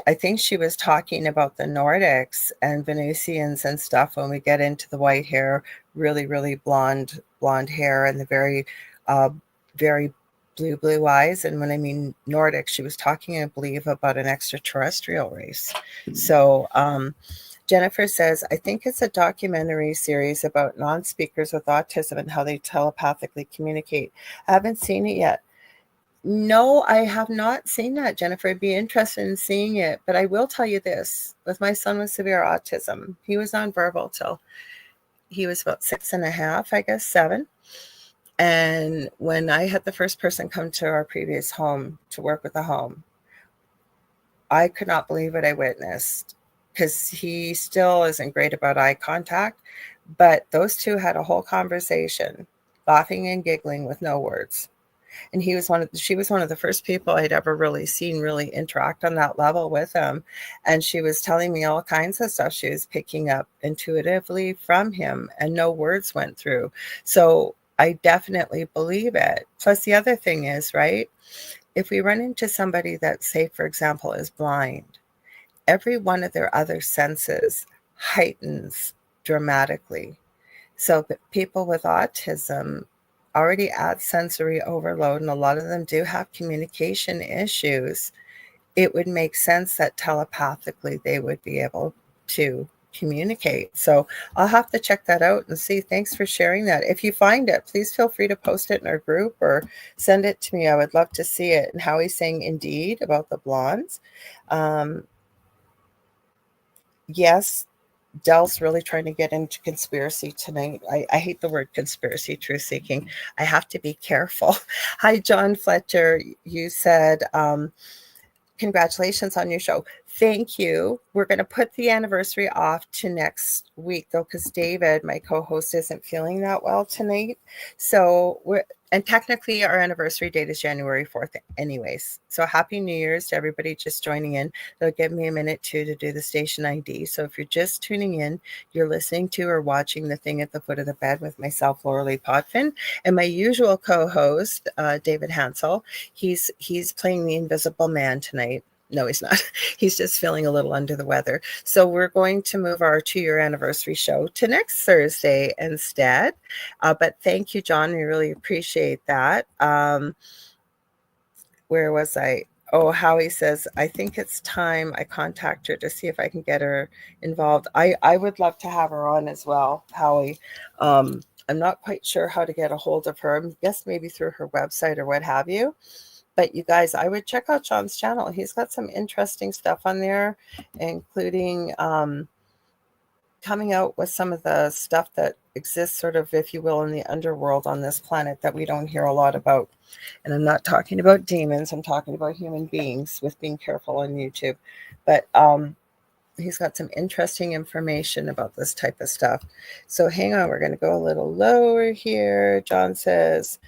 I think she was talking about the Nordics and Venusians and stuff when we get into the white hair, really, really blonde hair, and the very, very blue eyes. And when I mean Nordic, she was talking, I believe, about an extraterrestrial race. So Jennifer says, I think it's a documentary series about non-speakers with autism and how they telepathically communicate. I haven't seen it yet. No, I have not seen that, Jennifer. I'd be interested in seeing it. But I will tell you this. With my son with severe autism, he was nonverbal till he was about 6.5, I guess, 7. And when I had the first person come to our previous home to work with the home, I could not believe what I witnessed, because he still isn't great about eye contact. But those two had a whole conversation, laughing and giggling with no words. And she was one of the first people I'd ever really seen really interact on that level with him. And she was telling me all kinds of stuff she was picking up intuitively from him, and no words went through. So I definitely believe it. Plus the other thing is, right, if we run into somebody that, say, for example, is blind, every one of their other senses heightens dramatically. So people with autism already at sensory overload, and a lot of them do have communication issues. It would make sense that telepathically they would be able to communicate. So I'll have to check that out and see. Thanks for sharing that. If you find it, please feel free to post it in our group or send it to me. I would love to see it. And Howie's saying indeed about the blondes. Yes, Dell's really trying to get into conspiracy tonight. I hate the word conspiracy, truth seeking. I have to be careful. Hi, John Fletcher. You said, congratulations on your show. Thank you. We're going to put the anniversary off to next week, though, because David, my co-host, isn't feeling that well tonight. So and technically our anniversary date is January 4th anyways. So happy New Year's to everybody just joining in. It'll give me a minute to do the station ID. So if you're just tuning in, you're listening to or watching The Thing at the Foot of the Bed with myself, Lorilei Potvin, and my usual co-host, David Hanzel. He's playing the Invisible Man tonight. No, he's not. He's just feeling a little under the weather. So we're going to move our 2-year anniversary show to next Thursday instead. But thank you, John. We really appreciate that. Where was I? Oh, Howie says, I think it's time I contact her to see if I can get her involved. I would love to have her on as well, Howie. I'm not quite sure how to get a hold of her. I guess maybe through her website or what have you. But you guys, I would check out John's channel. He's got some interesting stuff on there, including coming out with some of the stuff that exists, sort of, if you will, in the underworld on this planet that we don't hear a lot about. And I'm not talking about demons, I'm talking about human beings, with being careful on YouTube. But he's got some interesting information about this type of stuff. So hang on, we're going to go a little lower here. John says,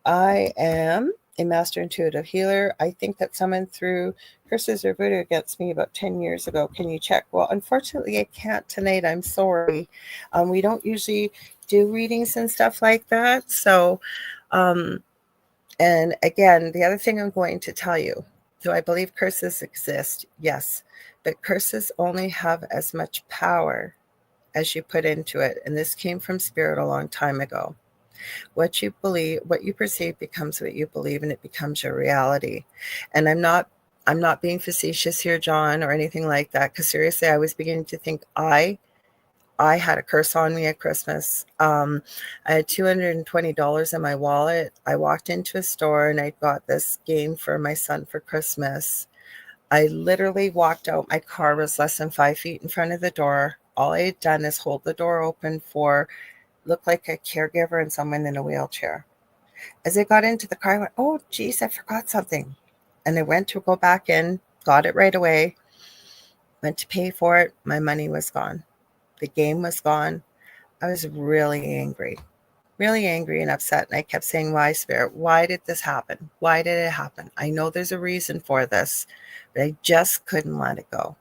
I am a master intuitive healer. I think that someone threw curses or voodoo against me about 10 years ago. Can you check? Well, unfortunately, I can't tonight. I'm sorry. We don't usually do readings and stuff like that. So, and again, the other thing I'm going to tell you, do I believe curses exist? Yes. But curses only have as much power as you put into it. And this came from spirit a long time ago. What you believe, what you perceive becomes what you believe, and it becomes your reality. And I'm not being facetious here, John, or anything like that, because seriously, I was beginning to think I had a curse on me at Christmas. I had $220 in my wallet. I walked into a store and I got this game for my son for Christmas. I literally walked out. My car was less than 5 feet in front of the door. All I had done is hold the door open for, looked like a caregiver and someone in a wheelchair. As I got into the car, I went, oh, geez, I forgot something. And I went to go back in, got it right away, went to pay for it. My money was gone. The game was gone. I was really angry and upset. And I kept saying, why, Spirit? Why did this happen? Why did it happen? I know there's a reason for this, but I just couldn't let it go.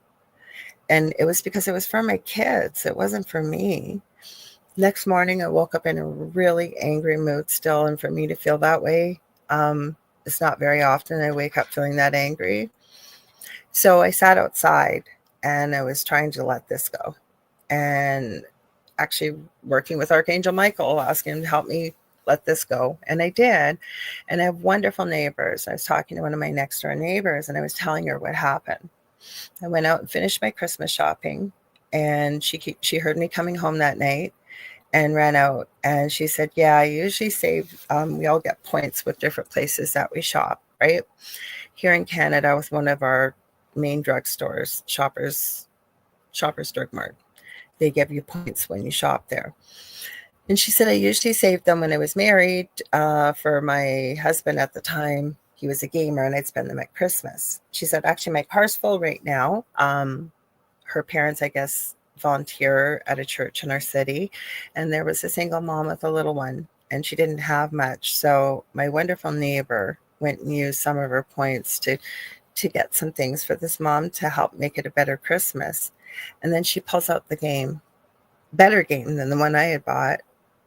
And it was because it was for my kids. It wasn't for me. Next morning, I woke up in a really angry mood still. And for me to feel that way, it's not very often I wake up feeling that angry. So I sat outside and I was trying to let this go. And actually working with Archangel Michael, asking him to help me let this go. And I did. And I have wonderful neighbors. I was talking to one of my next door neighbors and I was telling her what happened. I went out and finished my Christmas shopping. And she heard me coming home that night and ran out. And she said, yeah, I usually save, we all get points with different places that we shop, right? Here in Canada, with one of our main drugstores, Shoppers Drug Mart. They give you points when you shop there. And she said, I usually saved them when I was married for my husband at the time. He was a gamer and I'd spend them at Christmas. She said, actually, my car's full right now. Her parents, I guess, volunteer at a church in our city. And there was a single mom with a little one and she didn't have much. So my wonderful neighbor went and used some of her points to get some things for this mom to help make it a better Christmas. And then she pulls out the game, better game than the one I had bought,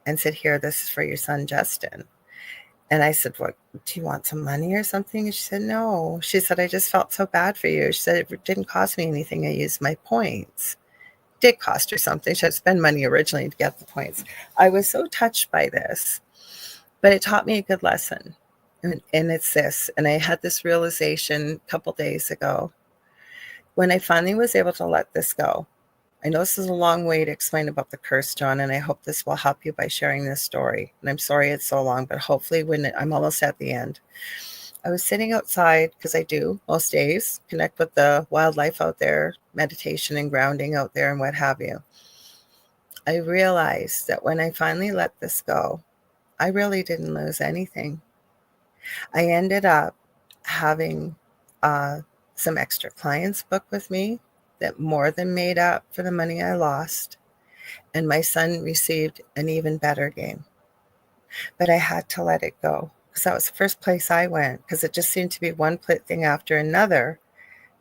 and said, here, this is for your son, Justin. And I said, what, do you want some money or something? And she said, no. She said, I just felt so bad for you. She said, it didn't cost me anything. I used my points. It did cost her something. She had to spend money originally to get the points. I was so touched by this, but it taught me a good lesson. And it's this, and I had this realization a couple days ago when I finally was able to let this go. I know this is a long way to explain about the curse, John, and I hope this will help you by sharing this story. And I'm sorry it's so long, but hopefully I'm almost at the end. I was sitting outside, because I do most days, connect with the wildlife out there, meditation and grounding out there and what have you. I realized that when I finally let this go, I really didn't lose anything. I ended up having some extra clients book with me that more than made up for the money I lost. And my son received an even better game. But I had to let it go because that was the first place I went, because it just seemed to be one thing after another.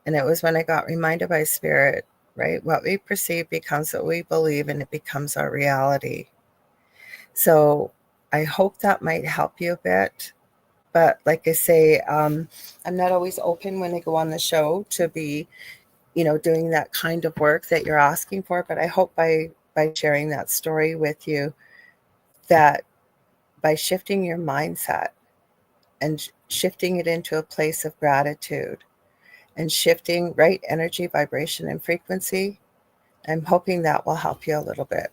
And it was when I got reminded by Spirit, right? What we perceive becomes what we believe, and it becomes our reality. So I hope that might help you a bit. But like I say, I'm not always open when I go on the show to be, doing that kind of work that you're asking for. But I hope by sharing that story with you, that by shifting your mindset and shifting it into a place of gratitude and shifting right energy, vibration, and frequency. I'm hoping that will help you a little bit.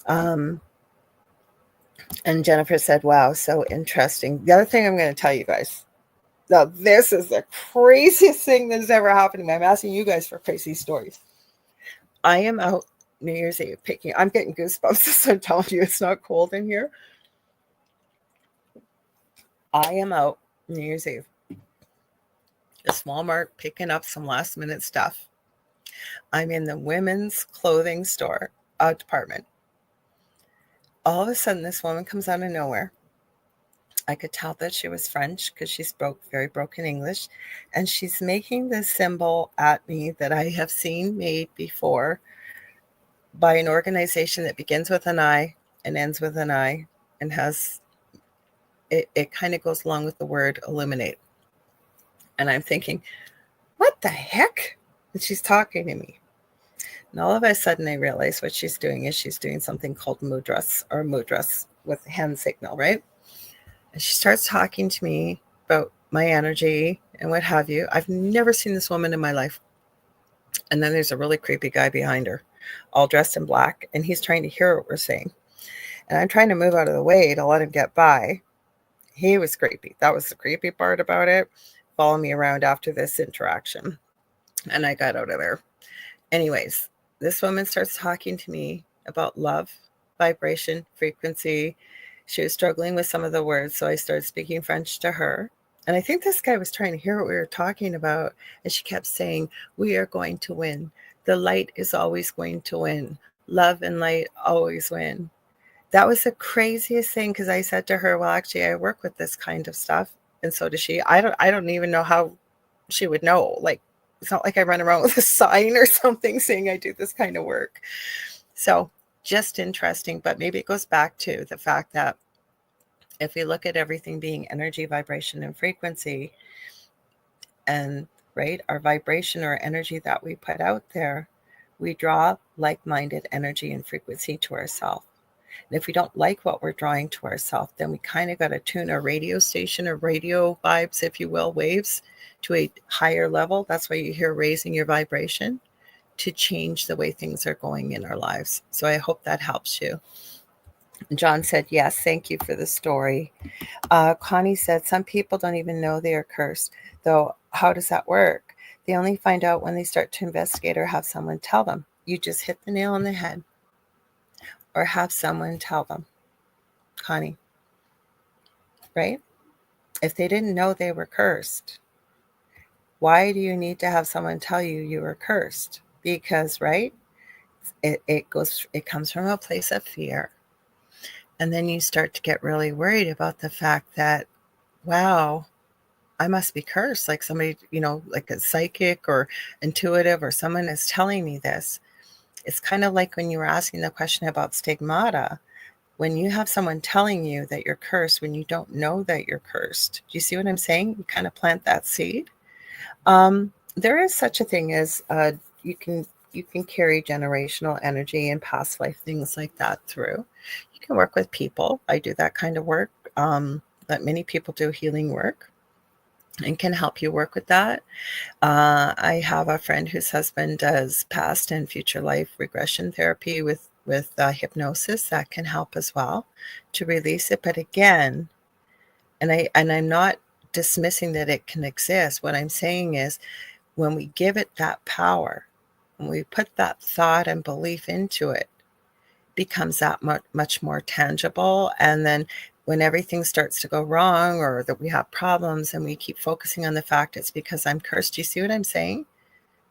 And Jennifer said, wow, so interesting. The other thing I'm going to tell you guys, now this is the craziest thing that's ever happened to me. I'm asking you guys for crazy stories. I am out New Year's Eve I'm getting goosebumps as I'm telling you, it's not cold in here. I am out New Year's Eve, this Walmart, picking up some last minute stuff. I'm in the women's clothing store department. All of a sudden, this woman comes out of nowhere. I could tell that she was French because she spoke very broken English. And she's making this symbol at me that I have seen made before by an organization that begins with an I and ends with an I and has, it kind of goes along with the word illuminate. And I'm thinking, what the heck? And she's talking to me. And all of a sudden, I realize what she's doing is she's doing something called mudras with hand signal, right? And she starts talking to me about my energy and what have you. I've never seen this woman in my life. And then there's a really creepy guy behind her, all dressed in black, and he's trying to hear what we're saying. And I'm trying to move out of the way to let him get by. He was creepy. That was the creepy part about it. Follow me around after this interaction. And I got out of there. Anyways, this woman starts talking to me about love, vibration, frequency. She was struggling with some of the words, so I started speaking French to her. And I think this guy was trying to hear what we were talking about. And she kept saying, we are going to win. The light is always going to win. Love and light always win. That was the craziest thing, because I said to her, well, actually, I work with this kind of stuff. And so does she. I don't even know how she would know. Like, it's not like I run around with a sign or something saying I do this kind of work. So just interesting, but maybe it goes back to the fact that if we look at everything being energy, vibration, and frequency, and right, our vibration or energy that we put out there, we draw like-minded energy and frequency to ourselves. And if we don't like what we're drawing to ourselves, then we kind of got to tune our radio station or radio vibes, if you will, waves, to a higher level. That's why you hear raising your vibration to change the way things are going in our lives. So I hope that helps you. John said, yes, thank you for the story. Connie said, some people don't even know they are cursed, though. How does that work? They only find out when they start to investigate or have someone tell them. You just hit the nail on the head. Or have someone tell them, Connie, right? If they didn't know they were cursed, why do you need to have someone tell you you were cursed? Because, right, it comes from a place of fear. And then you start to get really worried about the fact that, wow, I must be cursed. Like somebody, like a psychic or intuitive or someone is telling me this. It's kind of like when you were asking the question about stigmata. When you have someone telling you that you're cursed when you don't know that you're cursed. Do you see what I'm saying? You kind of plant that seed. There is such a thing as you can carry generational energy and past life, things like that through. You can work with people. I do that kind of work. That many people do healing work and can help you work with that. I have a friend whose husband does past and future life regression therapy with hypnosis that can help as well to release it. But again, and I'm not dismissing that it can exist. What I'm saying is when we give it that power, when we put that thought and belief into it, becomes that much more tangible. And then when everything starts to go wrong or that we have problems and we keep focusing on the fact it's because I'm cursed. Do you see what I'm saying?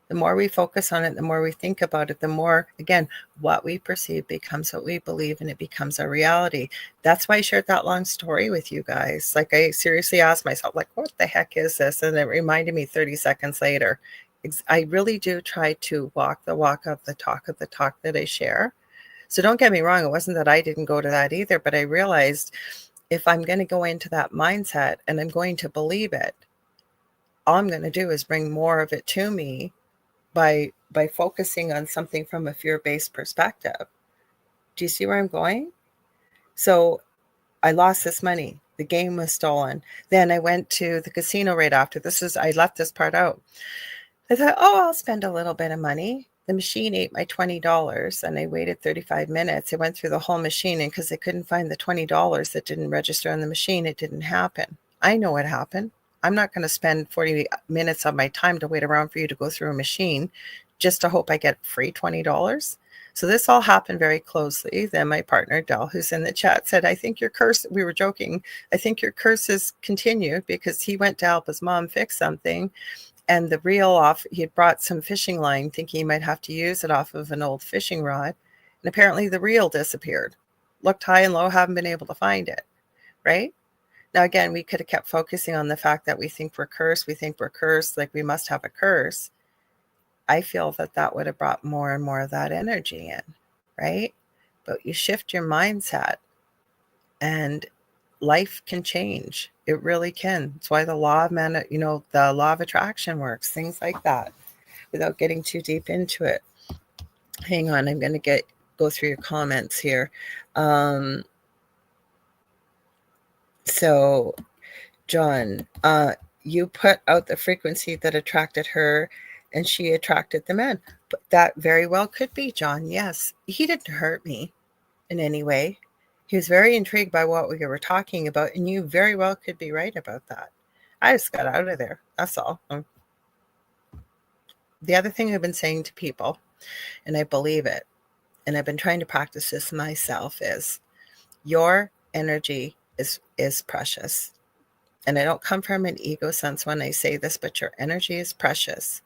The more we focus on it, the more we think about it, the more, again, what we perceive becomes what we believe, and it becomes our reality. That's why I shared that long story with you guys. Like, I seriously asked myself, like, what the heck is this? And it reminded me 30 seconds later. I really do try to walk the walk of the talk that I share. So don't get me wrong. It wasn't that I didn't go to that either, but I realized if I'm going to go into that mindset and I'm going to believe it, all I'm going to do is bring more of it to me by focusing on something from a fear-based perspective. Do you see where I'm going? So I lost this money. The game was stolen. Then I went to the casino right after. I left this part out. I thought, oh, I'll spend a little bit of money. The machine ate my $20 and I waited 35 minutes. I went through the whole machine, and because I couldn't find the $20 that didn't register on the machine, it didn't happen. I know what happened. I'm not going to spend 40 minutes of my time to wait around for you to go through a machine just to hope I get free $20. So this all happened very closely. Then my partner, Del, who's in the chat, said, I think your curse, we were joking, I think your curse has continued, because he went to help his mom fix something. And the reel off, he had brought some fishing line thinking he might have to use it off of an old fishing rod. And apparently the reel disappeared. Looked high and low, haven't been able to find it, right? Now, again, we could have kept focusing on the fact that we think we're cursed. We think we're cursed, like we must have a curse. I feel that would have brought more and more of that energy in, right? But you shift your mindset and life can change. It really can. It's why the law of the law of attraction works, things like that, without getting too deep into it. Hang on, I'm going to go through your comments here. So, John, you put out the frequency that attracted her, and she attracted the man. But that very well could be, John. Yes, he didn't hurt me in any way. He was very intrigued by what we were talking about, and you very well could be right about that. I just got out of there. That's all. The other thing I've been saying to people, and I believe it, and I've been trying to practice this myself, is your energy is precious. And I don't come from an ego sense when I say this, but your energy is precious.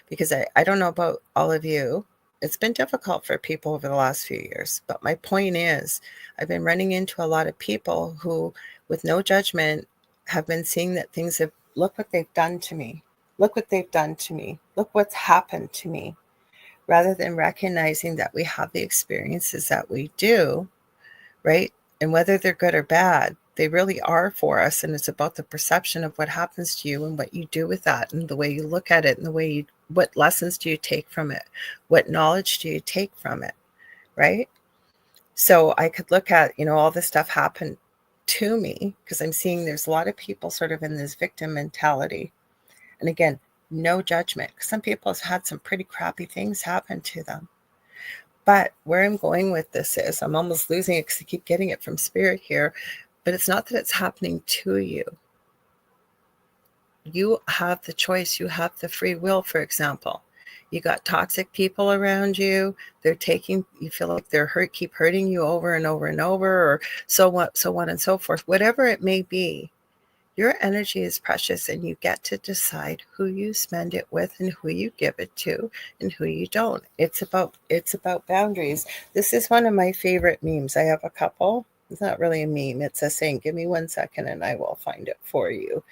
Because I don't know about all of you. It's been difficult for people over the last few years. But my point is, I've been running into a lot of people who, with no judgment, have been seeing that things have, look what they've done to me. Look what they've done to me. Look what's happened to me. Rather than recognizing that we have the experiences that we do, right? And whether they're good or bad, they really are for us. And it's about the perception of what happens to you and what you do with that, and the way you look at it, and the way you, what lessons do you take from it? What knowledge do you take from it? Right? So I could look at, all this stuff happened to me, because I'm seeing there's a lot of people sort of in this victim mentality. And again, no judgment. Some people have had some pretty crappy things happen to them. But where I'm going with this is, I'm almost losing it because I keep getting it from spirit here, but it's not that it's happening to you. You have the choice. You have the free will, for example. You got toxic people around you. You feel like they're keep hurting you over and over and over, or so on and so forth. Whatever it may be, your energy is precious, and you get to decide who you spend it with, and who you give it to, and who you don't. It's about boundaries. This is one of my favorite memes. I have a couple. It's not really a meme. It's a saying. Give me 1 second and I will find it for you.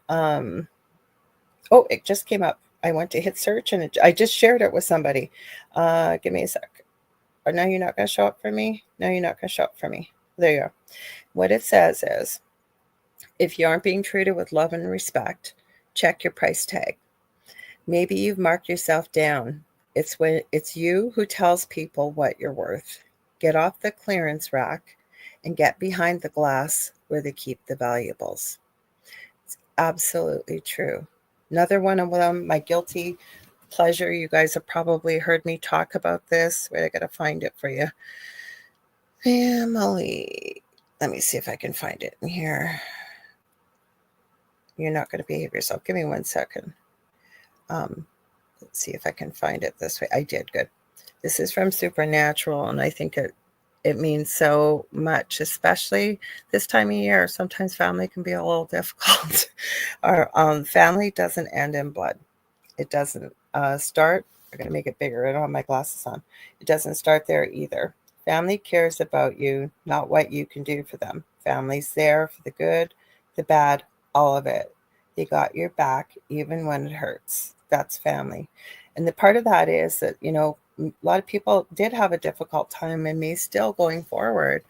It just came up. I went to hit search and I just shared it with somebody. Give me a sec. Or now you're not going to show up for me? No, you're not going to show up for me. There you go. What it says is, if you aren't being treated with love and respect, check your price tag. Maybe you've marked yourself down. It's you who tells people what you're worth. Get off the clearance rack and get behind the glass where they keep the valuables. It's absolutely true. Another one of them, my guilty pleasure. You guys have probably heard me talk about this. Wait, I got to find it for you. Family. Let me see if I can find it in here. You're not going to behave yourself. Give me 1 second. Let's see if I can find it this way. I did. Good. This is from Supernatural, and I think it means so much, especially this time of year. Sometimes family can be a little difficult. Our family doesn't end in blood. It doesn't start. I'm going to make it bigger. I don't have my glasses on. It doesn't start there either. Family cares about you, not what you can do for them. Family's there for the good, the bad, all of it. They got your back even when it hurts. That's family. And the part of that is that, a lot of people did have a difficult time and may still going forward,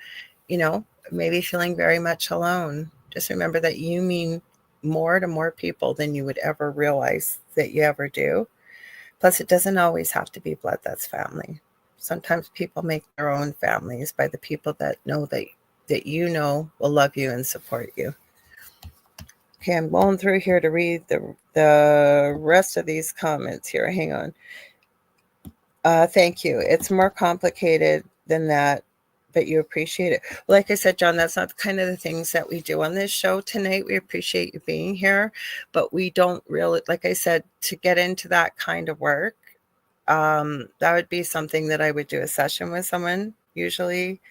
maybe feeling very much alone. Just remember that you mean more to more people than you would ever realize that you ever do. Plus, it doesn't always have to be blood that's family. Sometimes people make their own families by the people that know that that you know will love you and support you. Okay, I'm going through here to read the rest of these comments here. Hang on. Thank you. It's more complicated than that, but you appreciate it. Like I said, John, that's not kind of the things that we do on this show tonight. We appreciate you being here, but we don't really, like I said, to get into that kind of work, that would be something that I would do a session with someone usually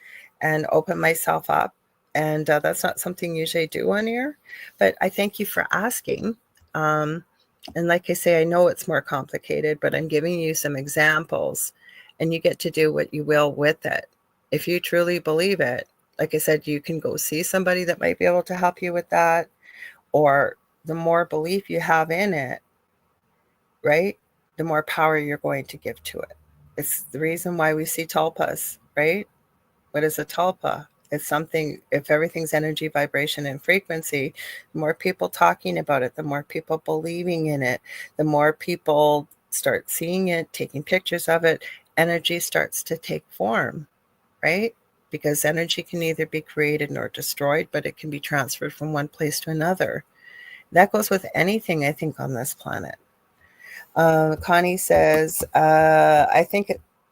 and open myself up. And that's not something usually I do on here, but I thank you for asking. And like I say, I know it's more complicated, but I'm giving you some examples and you get to do what you will with it. If you truly believe it, like I said, you can go see somebody that might be able to help you with that. Or the more belief you have in it, right, the more power you're going to give to it. It's the reason why we see tulpas, right? What is a tulpa? It's something, if everything's energy, vibration, and frequency, the more people talking about it, the more people believing in it, the more people start seeing it, taking pictures of it, energy starts to take form, right? Because energy can either be created nor destroyed, but it can be transferred from one place to another. That goes with anything, I think, on this planet. Connie says, I think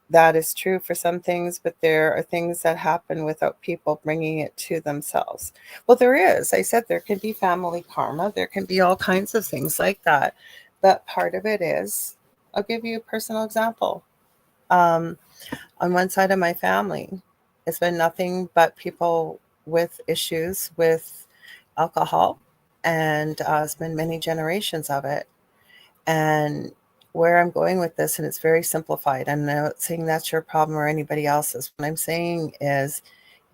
that is true for some things, but there are things that happen without people bringing it to themselves. Well, there is. I said there can be family karma. There can be all kinds of things like that. But part of it is, I'll give you a personal example. On one side of my family, it's been nothing but people with issues with alcohol, and it's been many generations of it. And where I'm going with this, and it's very simplified, I'm not saying that's your problem or anybody else's. What I'm saying is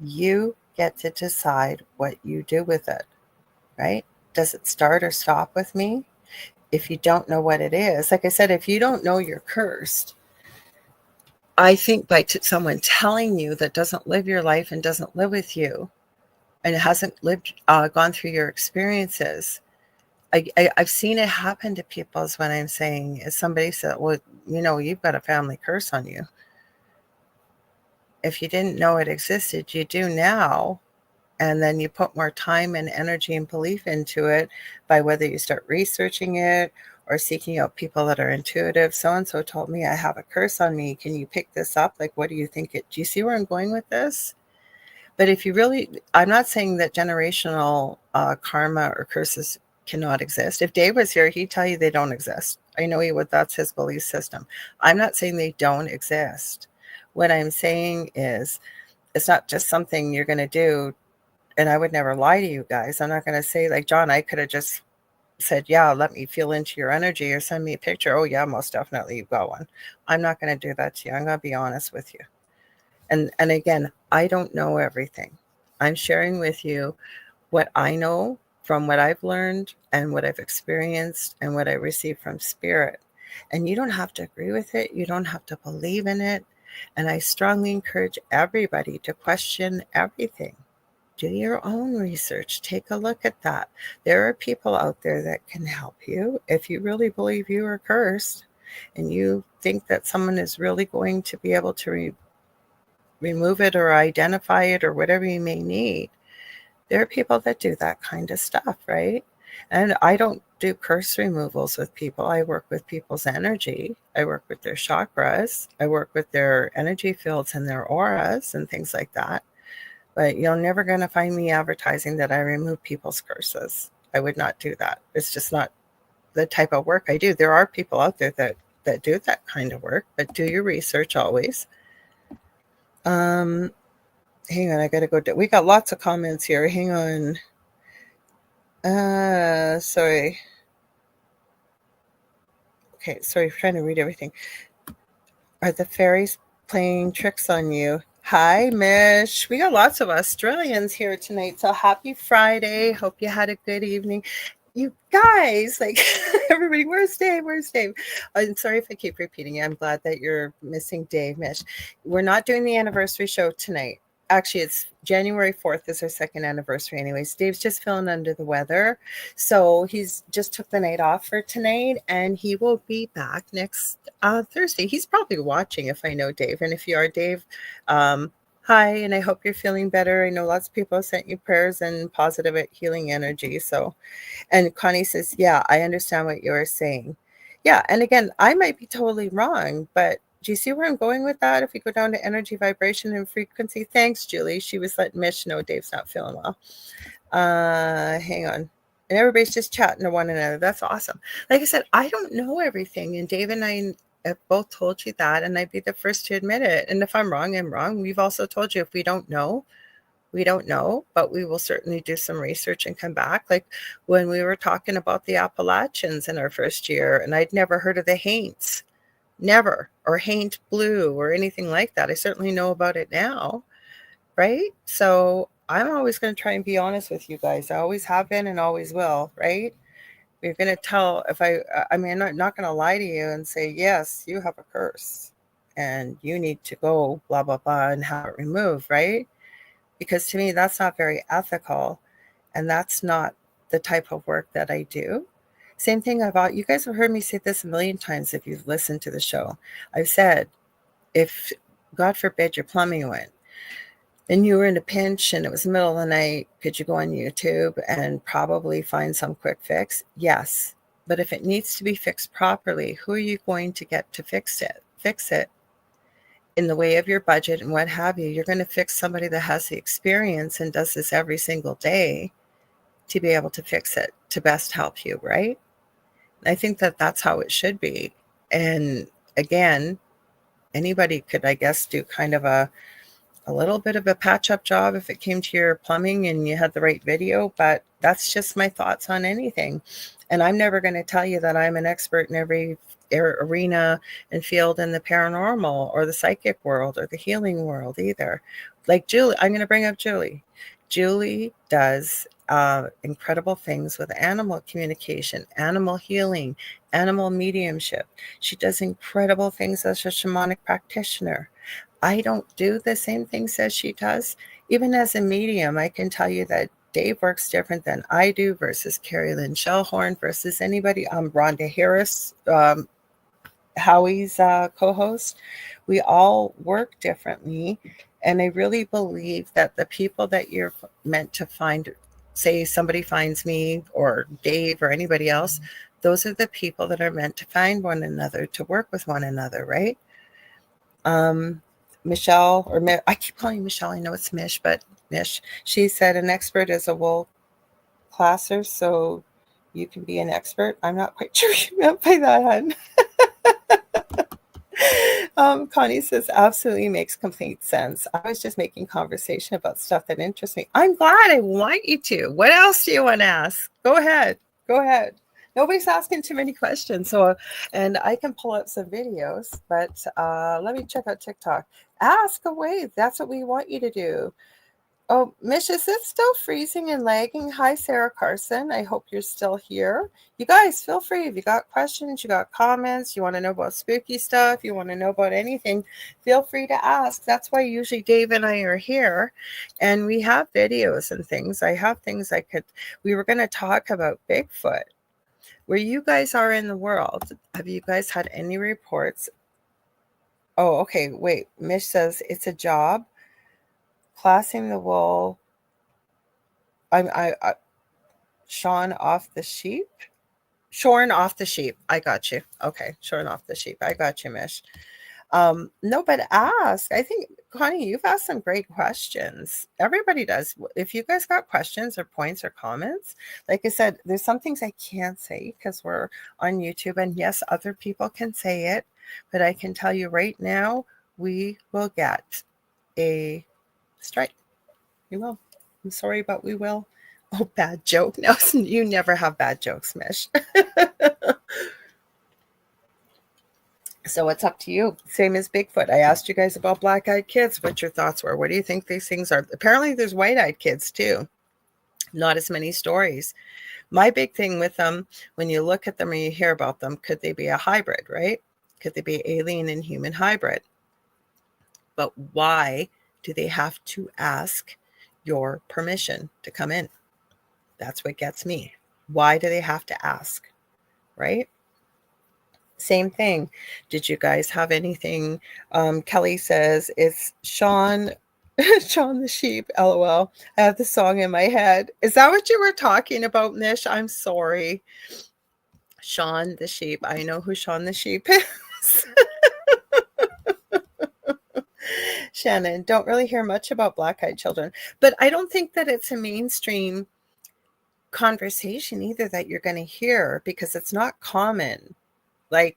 you get to decide what you do with it, right? Does it start or stop with me? If you don't know what it is, like I said, if you don't know you're cursed, I think by someone telling you that doesn't live your life and doesn't live with you and it hasn't lived, gone through your experiences, I've seen it happen to people. Is what I'm saying. Is somebody said, well, you've got a family curse on you. If you didn't know it existed, you do now. And then you put more time and energy and belief into it by whether you start researching it or seeking out people that are intuitive. So-and-so told me I have a curse on me. Can you pick this up? Like, what do you think? Do you see where I'm going with this? But if you really, I'm not saying that generational karma or curses cannot exist. If Dave was here, he'd tell you they don't exist. I know he would. That's his belief system. I'm not saying they don't exist. What I'm saying is it's not just something you're going to do. And I would never lie to you guys. I'm not going to say, like, John, I could have just said, yeah, let me feel into your energy or send me a picture. Oh, yeah, most definitely you've got one. I'm not going to do that to you. I'm going to be honest with you. And again, I don't know everything. I'm sharing with you what I know from what I've learned and what I've experienced and what I received from spirit. And you don't have to agree with it. You don't have to believe in it. And I strongly encourage everybody to question everything. Do your own research. Take a look at that. There are people out there that can help you if you really believe you are cursed and you think that someone is really going to be able to remove it or identify it or whatever you may need. There are people that do that kind of stuff, right? And I don't do curse removals with people. I work with people's energy. I work with their chakras. I work with their energy fields and their auras and things like that. But you're never going to find me advertising that I remove people's curses. I would not do that. It's just not the type of work I do. There are people out there that do that kind of work, but do your research always. Hang on, I gotta go. We got lots of comments here. Hang on. Sorry. Okay, sorry, I'm trying to read everything. Are the fairies playing tricks on you? Hi, Mish. We got lots of Australians here tonight. So happy Friday. Hope you had a good evening. You guys, like everybody, where's Dave? Where's Dave? I'm sorry if I keep repeating it. I'm glad that you're missing Dave, Mish. We're not doing the anniversary show tonight. Actually, it's January 4th is our second anniversary anyways. Dave's just feeling under the weather. So he's just took the night off for tonight and he will be back next Thursday. He's probably watching if I know Dave. And if you are Dave, Hi, and I hope you're feeling better. I know lots of people have sent you prayers and positive healing energy. So, and Connie says, yeah, I understand what you are saying. Yeah, and again, I might be totally wrong, but do you see where I'm going with that? If we go down to energy, vibration, and frequency. Thanks, Julie. She was letting Mish know Dave's not feeling well. Hang on. And everybody's just chatting to one another. That's awesome. Like I said, I don't know everything, and Dave and I have both told you that, and I'd be the first to admit it. And if I'm wrong, I'm wrong. We've also told you if we don't know, we don't know, but we will certainly do some research and come back. Like when we were talking about the Appalachians in our first year, and I'd never heard of the Haints, never, or Haint Blue or anything like that. I certainly know about it now, right? So I'm always going to try and be honest with you guys. I always have been and always will, right? You're going to tell if I mean, I'm not going to lie to you and say, yes, you have a curse and you need to go blah, blah, blah, and have it removed, right? Because to me, that's not very ethical. And that's not the type of work that I do. Same thing about, you guys have heard me say this a million times if you've listened to the show. I've said, if God forbid your plumbing went, and you were in a pinch and it was the middle of the night, could you go on YouTube and probably find some quick fix? Yes. But if it needs to be fixed properly, who are you going to get to fix it? Fix it in the way of your budget and what have you. You're going to fix somebody that has the experience and does this every single day to be able to fix it to best help you, right? I think that that's how it should be. And again, anybody could, I guess, do kind of a little bit of a patch-up job if it came to your plumbing and you had the right video, but that's just my thoughts on anything. And I'm never going to tell you that I'm an expert in every arena and field in the paranormal or the psychic world or the healing world either. Like Julie, I'm going to bring up Julie. Julie does incredible things with animal communication, animal healing, animal mediumship. She does incredible things as a shamanic practitioner. I don't do the same things as she does. Even as a medium, I can tell you that Dave works different than I do versus Carrie Lynn Shellhorn versus anybody. Rhonda Harris, Howie's co-host. We all work differently. And I really believe that the people that you're meant to find, say somebody finds me or Dave or anybody else, those are the people that are meant to find one another, to work with one another, right? Michelle, or I keep calling you Michelle. I know it's Mish, but Mish. She said an expert is a wool classer, so you can be an expert. I'm not quite sure what you meant by that, hun. Connie says absolutely makes complete sense. I was just making conversation about stuff that interests me. I'm glad. I want you to. What else do you want to ask? Go ahead. Go ahead. Nobody's asking too many questions. So, and I can pull up some videos, but let me check out TikTok. Ask away. That's what we want you to do. Oh, Mish, is it still freezing and lagging? Hi, Sarah Carson. I hope you're still here. You guys, feel free. If you got questions, you got comments, you want to know about spooky stuff, you want to know about anything, feel free to ask. That's why usually Dave and I are here, and we have videos and things. I have things we were going to talk about Bigfoot. Where you guys are in the world, have you guys had any reports? Oh, okay. Wait, Mish says it's a job. Classing the wool. I Shorn off the sheep. Shorn off the sheep. I got you. Okay, shorn off the sheep. I got you, Mish. No, but ask. I think, Connie, you've asked some great questions. Everybody does. If you guys got questions or points or comments, like I said, there's some things I can't say because we're on YouTube. And yes, other people can say it. But I can tell you right now, we will get a strike. We will. I'm sorry, but we will. Oh, bad joke. No, you never have bad jokes, Mish. So it's up to you. Same as Bigfoot. I asked you guys about black-eyed kids, what your thoughts were. What do you think these things are? Apparently there's white-eyed kids too. Not as many stories. My big thing with them, when you look at them and you hear about them, could they be a hybrid, right? Could they be alien and human hybrid? But why do they have to ask your permission to come in? That's what gets me. Why do they have to ask, right? Same thing. Did you guys have anything? Kelly says it's Sean Sean the sheep, LOL. I have the song in my head. Is that what you were talking about, Nish? I'm sorry. Sean the sheep. I know who Sean the sheep is. Shannon, don't really hear much about black-eyed children, but I don't think that it's a mainstream conversation either that you're going to hear, because it's not common. Like,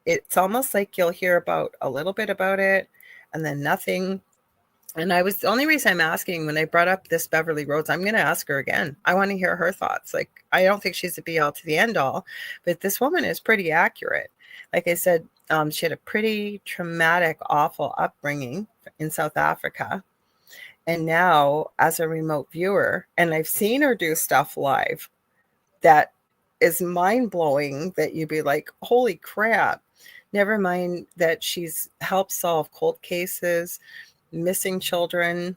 it's almost like you'll hear about a little bit about it and then nothing. And the only reason I'm asking, when I brought up this Beverly Rhodes, I'm going to ask her again. I want to hear her thoughts. Like, I don't think she's a be all to the end all, but this woman is pretty accurate. Like I said, she had a pretty traumatic, awful upbringing in South Africa. And now, as a remote viewer, and I've seen her do stuff live that is mind-blowing, that you'd be like, holy crap. Never mind that she's helped solve cold cases, missing children.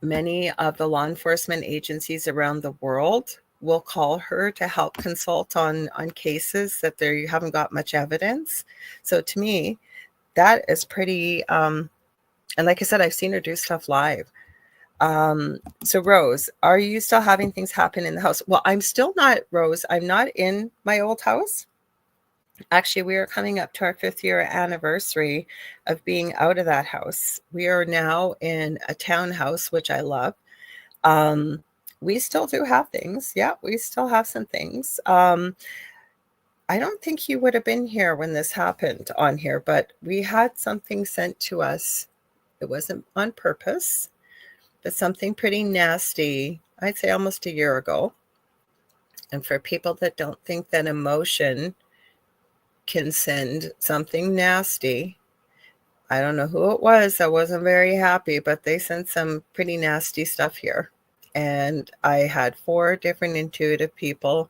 Many of the law enforcement agencies around the world will call her to help consult on cases that you haven't got much evidence. So to me, that is pretty, and like I said, I've seen her do stuff live. So Rose, are you still having things happen in the house? Well, I'm still not, Rose. I'm not in my old house. Actually, we are coming up to our 5th year anniversary of being out of that house. We are now in a townhouse, which I love. We still do have things. Yeah, we still have some things. I don't think you would have been here when this happened on here, but we had something sent to us. It wasn't on purpose, but something pretty nasty, I'd say almost a year ago. And for people that don't think that emotion can send something nasty, I don't know who it was. I wasn't very happy, but they sent some pretty nasty stuff here. And I had 4 different intuitive people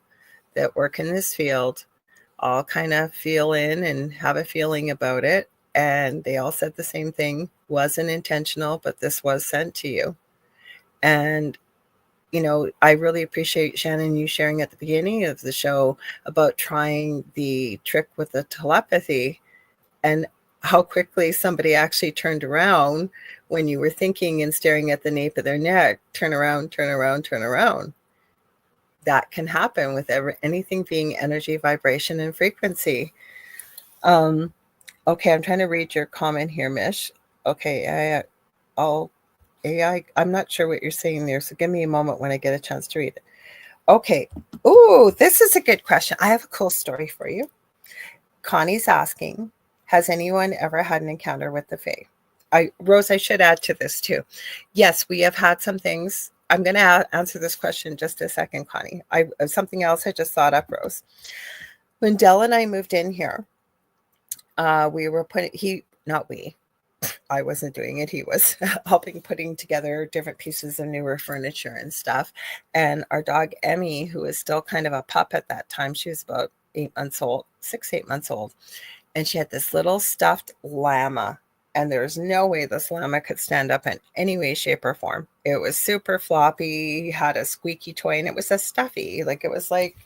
that work in this field all kind of feel in and have a feeling about it. And they all said the same thing. Wasn't intentional, but this was sent to you. And I really appreciate, Shannon, you sharing at the beginning of the show about trying the trick with the telepathy and how quickly somebody actually turned around when you were thinking and staring at the nape of their neck. Turn around, turn around, turn around. That can happen with anything being energy, vibration, and frequency. Okay, I'm trying to read your comment here, Mish. Okay, I'm not sure what you're saying there, so give me a moment when I get a chance to read it. Okay. Ooh, this is a good question. I have a cool story for you. Connie's asking, has anyone ever had an encounter with the Fae? Rose, I should add to this too. Yes, we have had some things. I'm going to answer this question in just a second, Connie. Something else I just thought up, Rose. When Dell and I moved in here, we were I wasn't doing it. He was helping putting together different pieces of newer furniture and stuff. And our dog, Emmy, who was still kind of a pup at that time, she was about 8 months old, 8 months old. And she had this little stuffed llama. And there's no way this llama could stand up in any way, shape, or form. It was super floppy, had a squeaky toy, and it was a stuffy. Like, it was like,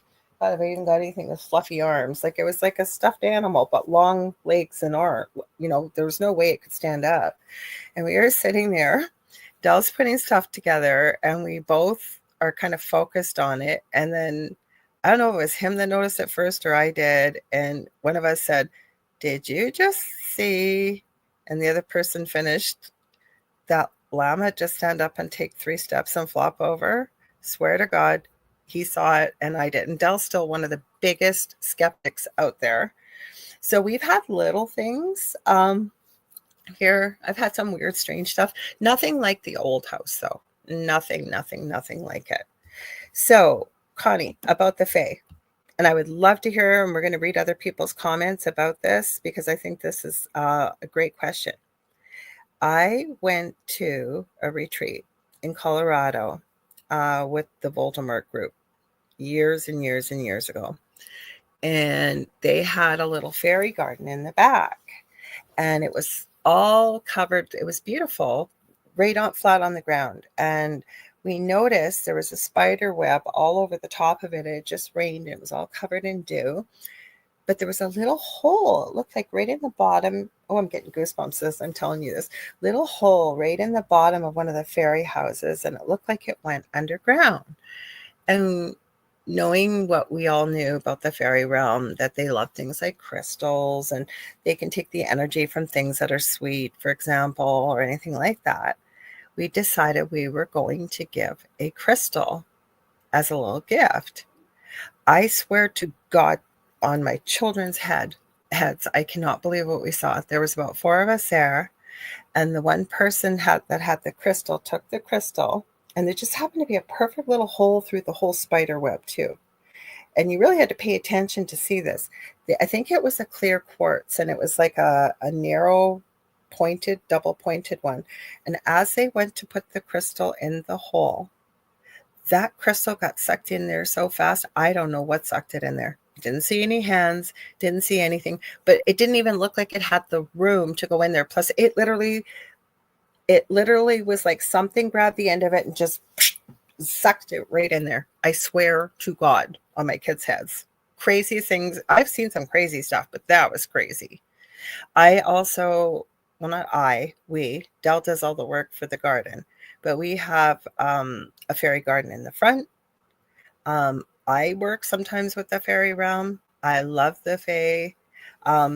God, have I even got anything with fluffy arms? Like, it was like a stuffed animal, but long legs and arms. There was no way it could stand up. And we were sitting there, Dell's putting stuff together, and we both are kind of focused on it. And then, I don't know if it was him that noticed it first or I did. And one of us said, did you just see? And the other person finished, that llama just stand up and take 3 steps and flop over. Swear to God, he saw it and I didn't. Dell's still one of the biggest skeptics out there. So we've had little things here. I've had some weird, strange stuff. Nothing like the old house, though. Nothing like it. So, Connie, about the Fae. And I would love to hear, and we're going to read other people's comments about this, because I think this is a great question. I went to a retreat in Colorado with the Voldemort group years and years and years ago. And they had a little fairy garden in the back. And it was all covered. It was beautiful, right on flat on the ground. And we noticed there was a spider web all over the top of it. It just rained. It was all covered in dew. but there was a little hole. It looked like right in the bottom. Oh, I'm getting goosebumps as I'm telling you this. Little hole right in the bottom of one of the fairy houses, and it looked like it went underground. And knowing what we all knew about the fairy realm, that they love things like crystals and they can take the energy from things that are sweet, for example, or anything like that, we decided we were going to give a crystal as a little gift. I swear to God on my children's heads, I cannot believe what we saw. There was about 4 of us there, and the one person that had the crystal took the crystal, and there just happened to be a perfect little hole through the whole spider web too. And you really had to pay attention to see this. I think it was a clear quartz, and it was like a narrow pointed, double pointed one. And as they went to put the crystal in the hole, that crystal got sucked in there so fast. I don't know what sucked it in there. Didn't see any hands, didn't see anything, but it didn't even look like it had the room to go in there. Plus, it literally was like something grabbed the end of it and just sucked it right in there. I swear to God on my kids' heads. Crazy things. I've seen some crazy stuff, but that was crazy. I also, well, not I, we, Del does all the work for the garden, but we have a fairy garden in the front. I work sometimes with the fairy realm. I love the fae.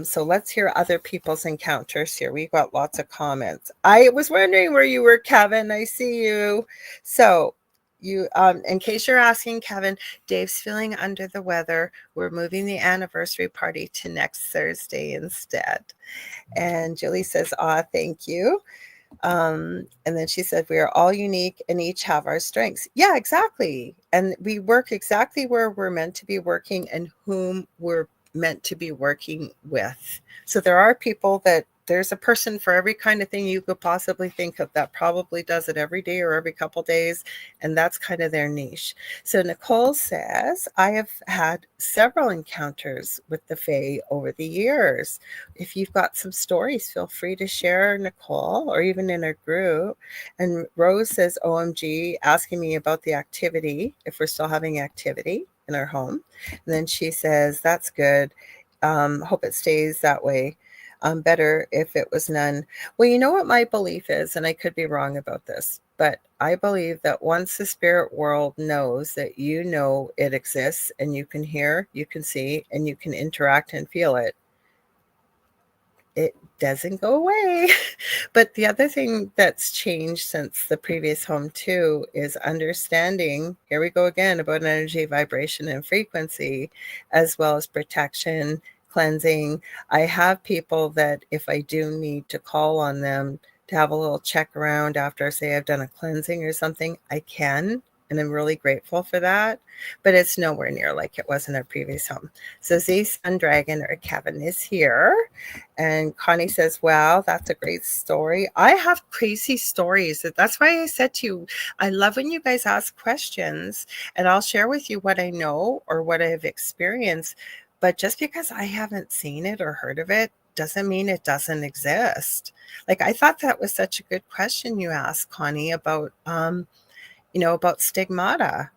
So let's hear other people's encounters here. We've got lots of comments. I was wondering where you were, Kevin. I see you. So you, in case you're asking, Kevin, Dave's feeling under the weather. We're moving the anniversary party to next Thursday instead. And Julie says, thank you. And then she said, we are all unique and each have our strengths. Yeah, exactly. And we work exactly where we're meant to be working and whom we're meant to be working with. So there are people that there's a person for every kind of thing you could possibly think of that probably does it every day or every couple days. And that's kind of their niche. So Nicole says, I have had several encounters with the Fae over the years. If you've got some stories, feel free to share, Nicole, or even in a group. And Rose says, OMG, asking me about the activity, if we're still having activity in our home. And then she says, that's good. Hope it stays that way. Better if it was none. Well, you know what my belief is, and I could be wrong about this, but I believe that once the spirit world knows that you know it exists and you can hear, you can see, and you can interact and feel it, it doesn't go away. But the other thing that's changed since the previous home too is understanding, here we go again, about energy, vibration, and frequency, as well as protection, cleansing. I have people that if I do need to call on them to have a little check around after, say, I've done a cleansing or something, I can. And I'm really grateful for that. But it's nowhere near like it was in our previous home. So Z Sun Dragon or Kevin is here. And Connie says, wow, that's a great story. I have crazy stories. That's why I said to you, I love when you guys ask questions and I'll share with you what I know or what I've experienced. But just because I haven't seen it or heard of it doesn't mean it doesn't exist. Like, I thought that was such a good question you asked, Connie, about, about stigmata.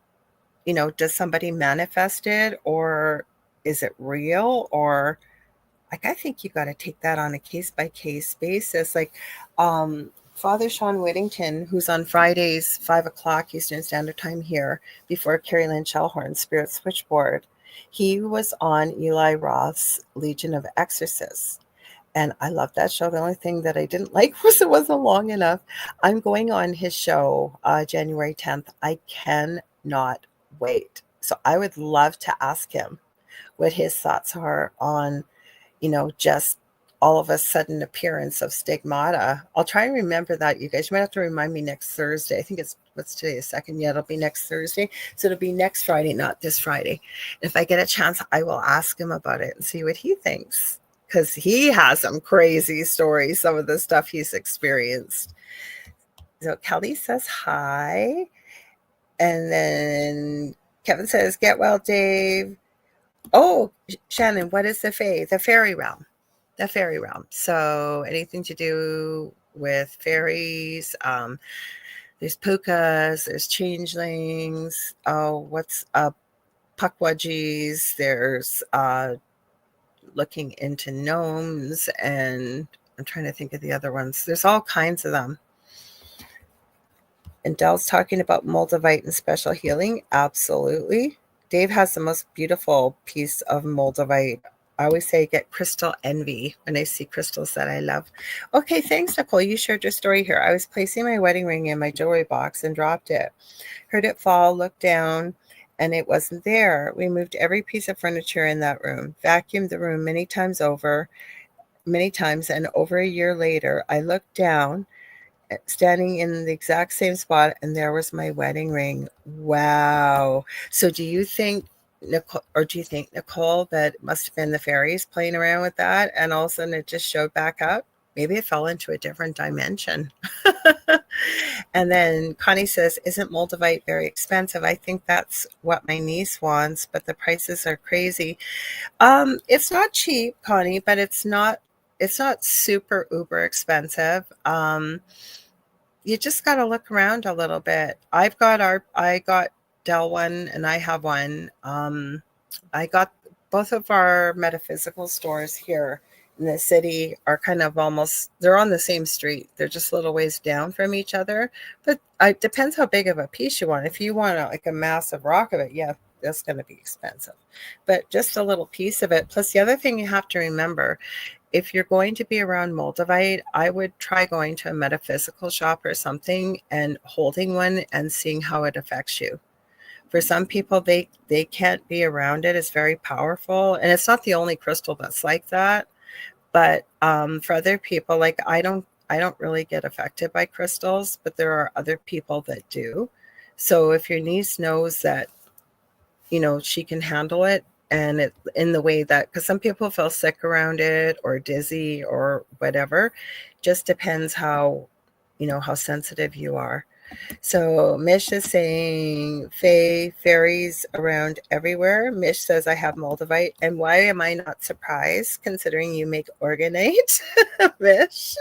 Does somebody manifest it, or is it real? Or like, I think you got to take that on a case-by-case basis. Like, Father Sean Whittington, who's on Fridays, 5:00 Eastern Standard Time here, before Carrie Lynn Shellhorn, Spirit Switchboard, he was on Eli Roth's Legion of Exorcists. And I love that show. The only thing that I didn't like was it wasn't long enough. I'm going on his show January 10th. I cannot wait. So I would love to ask him what his thoughts are on, just all of a sudden appearance of stigmata. I'll try and remember that, you guys. You might have to remind me next Thursday. I think what's today, the 2nd? Yeah, it'll be next Thursday. So it'll be next Friday, not this Friday. If I get a chance, I will ask him about it and see what he thinks. Because he has some crazy stories, some of the stuff he's experienced. So Kelly says hi. And then Kevin says, get well, Dave. Oh, Shannon, what is the fae? The fairy realm. The fairy realm. So anything to do with fairies. There's pukas, there's changelings. Oh, what's pukwudgies. There's looking into gnomes, and I'm trying to think of the other ones. There's all kinds of them. And Dell's talking about moldavite and special healing. Absolutely. Dave has the most beautiful piece of moldavite. I always say get crystal envy when I see crystals that I love. Okay, thanks, Nicole. You shared your story here. I was placing my wedding ring in my jewelry box and dropped it. Heard it fall, looked down, and it wasn't there. We moved every piece of furniture in that room, vacuumed the room many times, and over a year later, I looked down, standing in the exact same spot, and there was my wedding ring. Wow. So do you think, Nicole, that it must have been the fairies playing around with that, and all of a sudden it just showed back up? Maybe it fell into a different dimension. And then Connie says, isn't moldavite very expensive? I think that's what my niece wants, but the prices are crazy. It's not cheap, Connie, but it's not super uber expensive. You just got to look around a little bit. I got Dell one, and I have one. I got both of our metaphysical stores here in the city are kind of they're on the same street. They're just a little ways down from each other, but it depends how big of a piece you want. If you want like a massive rock of it, yeah, that's going to be expensive, but just a little piece of it. Plus the other thing you have to remember, if you're going to be around moldavite, I would try going to a metaphysical shop or something and holding one and seeing how it affects you. For some people, they can't be around it. It's very powerful, and it's not the only crystal that's like that. But for other people, like I don't really get affected by crystals, but there are other people that do. So if your niece knows that, she can handle it, and it in the way that, because some people feel sick around it or dizzy or whatever, just depends how sensitive you are. So Mish is saying fairies around everywhere. Mish says I have moldavite, and why am I not surprised considering you make orgonite? Mish.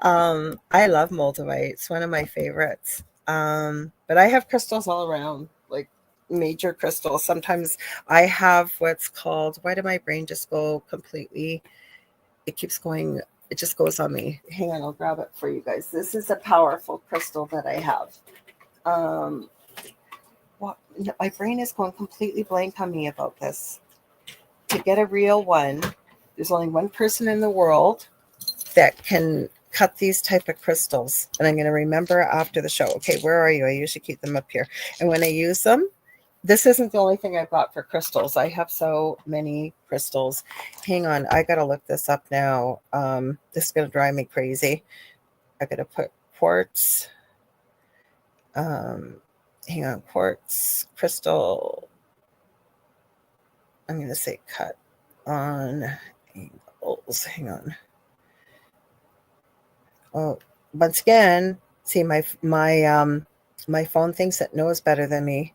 I love moldavite. It's one of my favorites. But I have crystals all around, like major crystals. Sometimes I have what's called, why did my brain just go completely, it keeps going, it just goes on me. Hang on, I'll grab it for you guys. This is a powerful crystal that I have. My brain is going completely blank on me about this. To get a real one, there's only one person in the world that can cut these type of crystals, and I'm going to remember after the show. Okay, where are you? I usually keep them up here, and when I use them, this isn't the only thing I've got for crystals. I have so many crystals. Hang on, I got to look this up now. This is going to drive me crazy. I got to put quartz. Hang on, quartz crystal. I'm going to say cut on angles. Hang on. Oh, once again, see my phone thinks it knows better than me.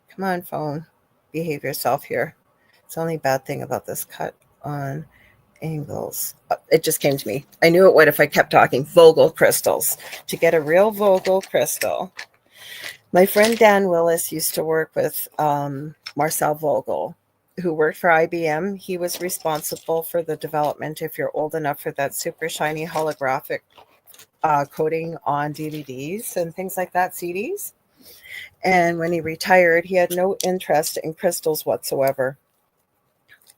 Come on, phone, behave yourself here. It's the only bad thing about this cut on angles. It just came to me. I knew it would if I kept talking. Vogel crystals. To get a real Vogel crystal, my friend Dan Willis used to work with Marcel Vogel, who worked for IBM. He was responsible for the development, if you're old enough, for that super shiny holographic coating on DVDs and things like that, CDs. And when he retired, he had no interest in crystals whatsoever.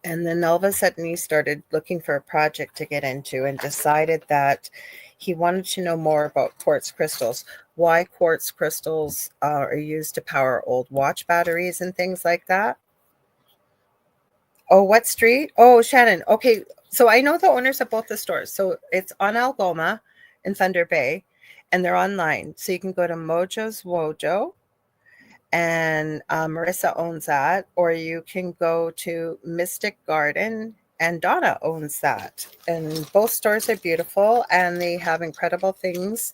And then all of a sudden, he started looking for a project to get into and decided that he wanted to know more about quartz crystals, why quartz crystals are used to power old watch batteries and things like that. Oh, what street? Oh, Shannon. Okay, so I know the owners of both the stores. So it's on Algoma in Thunder Bay, and they're online. So you can go to Mojo's Wojo, and Marissa owns that, or you can go to Mystic Garden, and Donna owns that. And both stores are beautiful, and they have incredible things,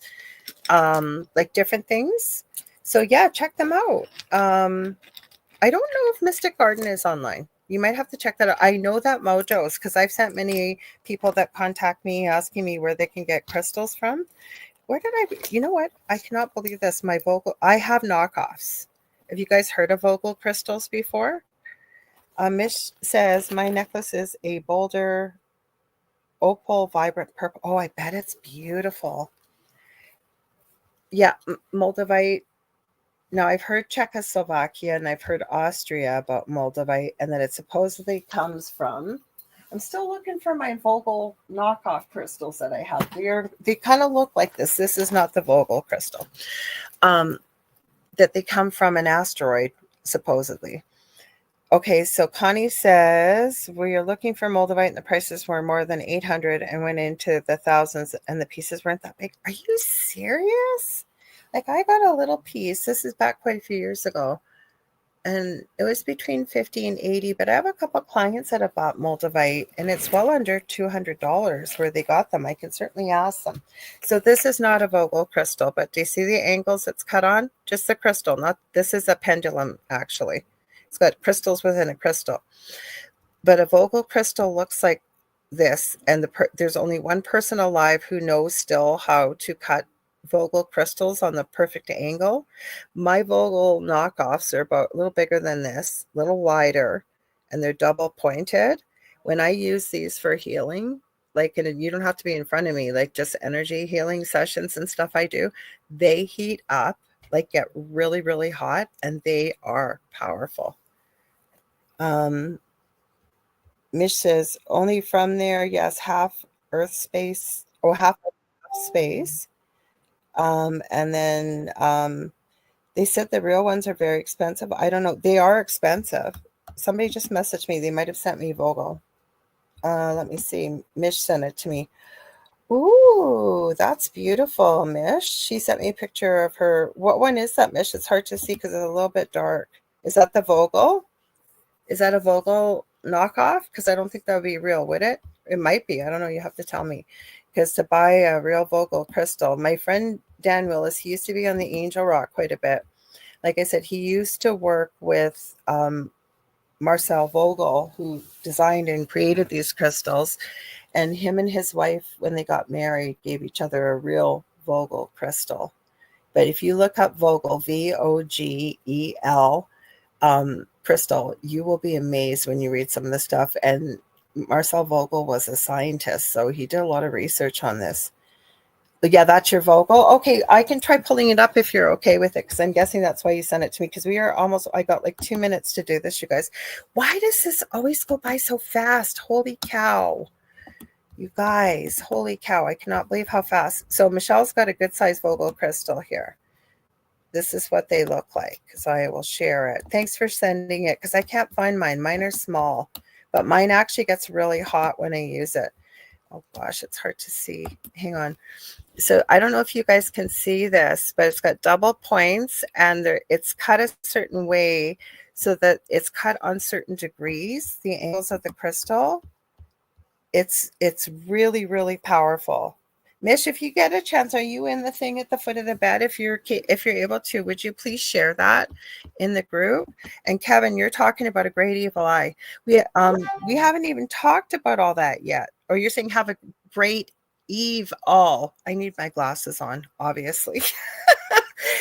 like different things. So yeah, check them out. I don't know if Mystic Garden is online. You might have to check that out. I know that Mojo's, because I've sent many people that contact me asking me where they can get crystals from. Where did you know what? I cannot believe this. My Vogel, I have knockoffs. Have you guys heard of Vogel crystals before? Mish says, my necklace is a boulder opal vibrant purple. Oh, I bet it's beautiful. Yeah, Moldavite. Now, I've heard Czechoslovakia and I've heard Austria about Moldavite, and that it supposedly comes from. I'm still looking for my Vogel knockoff crystals that I have. They kind of look like this. This is not the Vogel crystal. That they come from an asteroid, supposedly. Okay, so Connie says, we are looking for Moldavite and the prices were more than 800 and went into the thousands and the pieces weren't that big. Are you serious? Like, I got a little piece. This is back quite a few years ago. And it was between 50 and 80, but I have a couple clients that have bought Moldavite, and it's well under $200 where they got them. I can certainly ask them. So this is not a Vogel crystal, but do you see the angles it's cut on? Just the crystal, not, this is a pendulum, actually. It's got crystals within a crystal. But a Vogel crystal looks like this, and there's only one person alive who knows still how to cut Vogel crystals on the perfect angle. My Vogel knockoffs are about a little bigger than this, a little wider, and they're double pointed. When I use these for healing, like, and you don't have to be in front of me, like just energy healing sessions and stuff I do, they heat up, like get really, really hot, and they are powerful. Mish says, only from there, yes, half Earth space, or half space. And then they said the real ones are very expensive. I don't know. They are expensive. Somebody just messaged me. They might have sent me Vogel. Let me see. Mish sent it to me. Ooh, that's beautiful, Mish. She sent me a picture of her. What one is that, Mish? It's hard to see because it's a little bit dark. Is that the Vogel? Is that a Vogel knockoff? Because I don't think that would be real, would it? It might be. I don't know. You have to tell me. Because to buy a real Vogel crystal, my friend Dan Willis, he used to be on the Angel Rock quite a bit. Like I said, he used to work with Marcel Vogel, who designed and created these crystals. And him and his wife, when they got married, gave each other a real Vogel crystal. But if you look up Vogel, Vogel, crystal, you will be amazed when you read some of the stuff. And Marcel Vogel was a scientist, so he did a lot of research on this. But yeah, that's your Vogel. Okay, I can try pulling it up if you're okay with it, because I'm guessing that's why you sent it to me, because we are almost, I got like 2 minutes to do this, you guys. Why does this always go by so fast? Holy cow. You guys, holy cow. I cannot believe how fast. So Michelle's got a good size Vogel crystal here. This is what they look like. So I will share it. Thanks for sending it, because I can't find mine. Mine are small, but mine actually gets really hot when I use it. Oh gosh, it's hard to see. Hang on. So I don't know if you guys can see this, but it's got double points, and it's cut a certain way so that it's cut on certain degrees, the angles of the crystal. It's really, really powerful. Mish, if you get a chance, are you in the thing at the foot of the bed? If you're able to, would you please share that in the group? And Kevin, you're talking about a great evil eye. We haven't even talked about all that yet. Or you're saying have a great Eve all. I need my glasses on, obviously.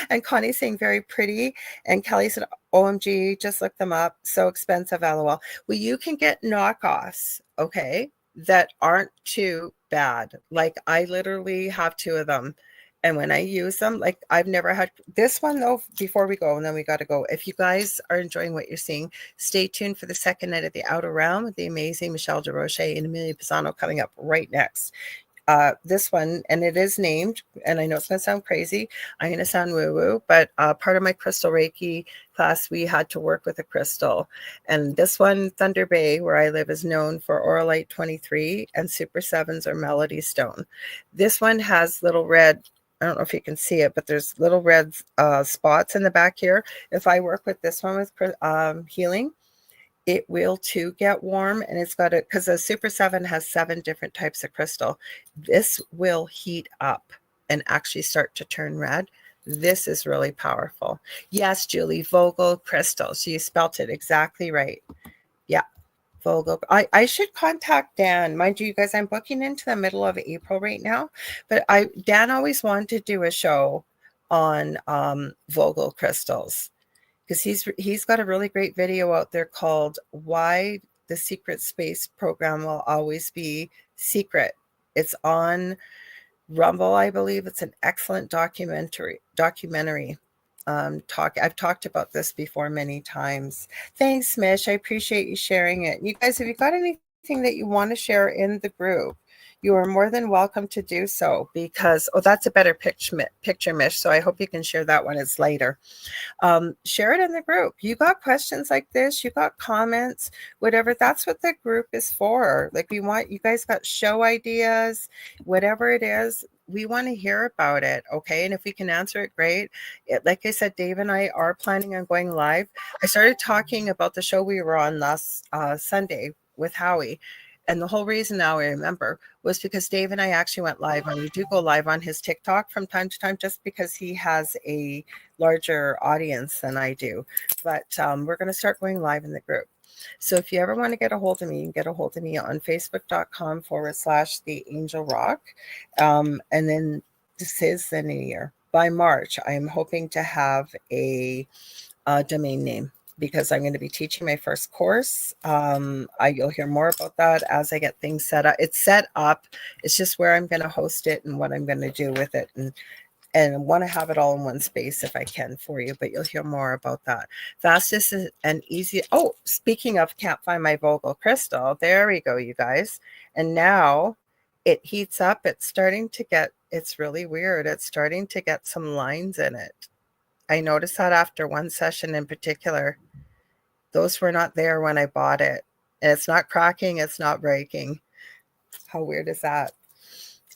And Connie's saying very pretty. And Kelly said, OMG, just look them up. So expensive, LOL. Well, you can get knockoffs, okay, that aren't too bad. Like I literally have 2 of them. And when I use them, like I've never had this one though, before we go, and then we got to go. If you guys are enjoying what you're seeing, stay tuned for the second night of the Outer Realm with the amazing Michelle DeRoche and Amelia Pisano coming up right next. This one, and it is named, and I know it's going to sound crazy. I'm going to sound woo-woo, but part of my crystal Reiki class, we had to work with a crystal. And this one, Thunder Bay, where I live, is known for Auralite 23, and Super 7s or Melody Stone. This one has little red, I don't know if you can see it, but there's little red spots in the back here. If I work with this one with healing, it will too get warm, and it's got it because a Super 7 has 7 different types of crystal. This will heat up and actually start to turn red. This is really powerful. Yes, Julie, Vogel crystal. So you spelt it exactly right. Yeah, Vogel. I should contact Dan. Mind you, guys, I'm booking into the middle of April right now, but Dan always wanted to do a show on Vogel crystals. because he's got a really great video out there called "Why the Secret Space Program Will Always Be Secret." It's on Rumble, I believe. It's an excellent documentary. I've talked about this before many times. Thanks, Mish. I appreciate you sharing it. You guys, have you got anything that you want to share in the group? You are more than welcome to do so, because that's a better picture, Mish. So I hope you can share that when it's later. Share it in the group. You got questions like this, you got comments, whatever. That's what the group is for. Like, we want you guys got show ideas, whatever it is. We want to hear about it, okay? And if we can answer it, great. Like I said, Dave and I are planning on going live. I started talking about the show we were on last Sunday with Howie. And the whole reason now I remember was because Dave and I actually went live, and we do go live on his TikTok from time to time, just because he has a larger audience than I do. But we're going to start going live in the group. So if you ever want to get a hold of me, you can get a hold of me on facebook.com/The Angel Rock. And then this is the new year. By March, I am hoping to have a domain name, because I'm going to be teaching my first course. You'll hear more about that as I get things set up. It's set up. It's just where I'm going to host it and what I'm going to do with it. And want to have it all in one space if I can for you, but you'll hear more about that. Fastest and easy. Oh, speaking of can't find my Vogel crystal, there we go, you guys. And now it heats up. It's really weird. It's starting to get some lines in it. I noticed that after one session in particular. Those were not there when I bought it. And it's not cracking. It's not breaking. How weird is that?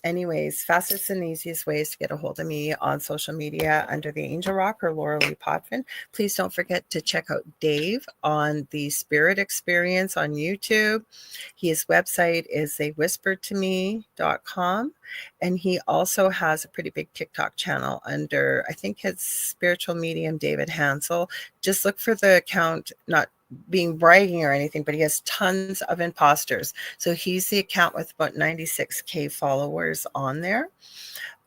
Anyways, fastest and easiest ways to get a hold of me on social media under the Angel Rock or Lorilei Potvin. Please don't forget to check out Dave on the Spirit Experience on YouTube. His website is theywhispertome.com. And he also has a pretty big TikTok channel under, I think it's Spiritual Medium David Hanzel. Just look for the account, not being bragging or anything, but he has tons of imposters. So he's the account with about 96K followers on there.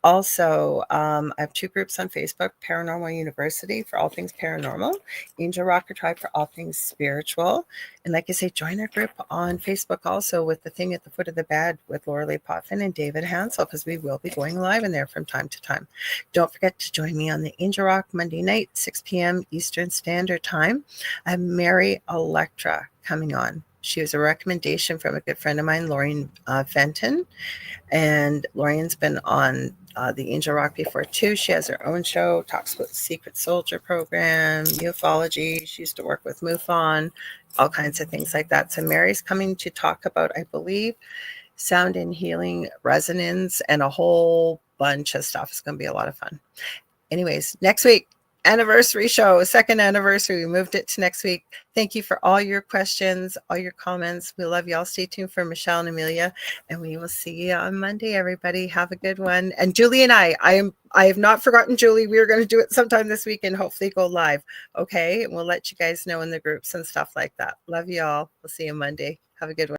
Also, I have two groups on Facebook: Paranormal University for all things paranormal, Angel Rocker Tribe for all things spiritual. And like I say, join our group on Facebook also with the thing at the foot of the bed with Lorilei Potvin and David Hanzel, because we will be going live in there from time to time. Don't forget to join me on the Angel Rock Monday night, 6 p.m. Eastern Standard Time. I have Mary Electra coming on. She was a recommendation from a good friend of mine, Lorraine Fenton. And Lorraine's been on the Angel Rock before too. She has her own show, talks about the Secret Soldier program, ufology. She used to work with MUFON, all kinds of things like that. So Mary's coming to talk about, I believe, sound and healing, resonance, and a whole bunch of stuff. It's going to be a lot of fun. Anyways, next week, anniversary show, second anniversary. We moved it to next week. Thank you for all your questions, all your comments. We love you all. Stay tuned for Michelle and Amelia, and we will see you on Monday, everybody. Have a good one. And Julie and I have not forgotten Julie. We are going to do it sometime this week and hopefully go live. Okay. And we'll let you guys know in the groups and stuff like that. Love you all. We'll see you Monday. Have a good one.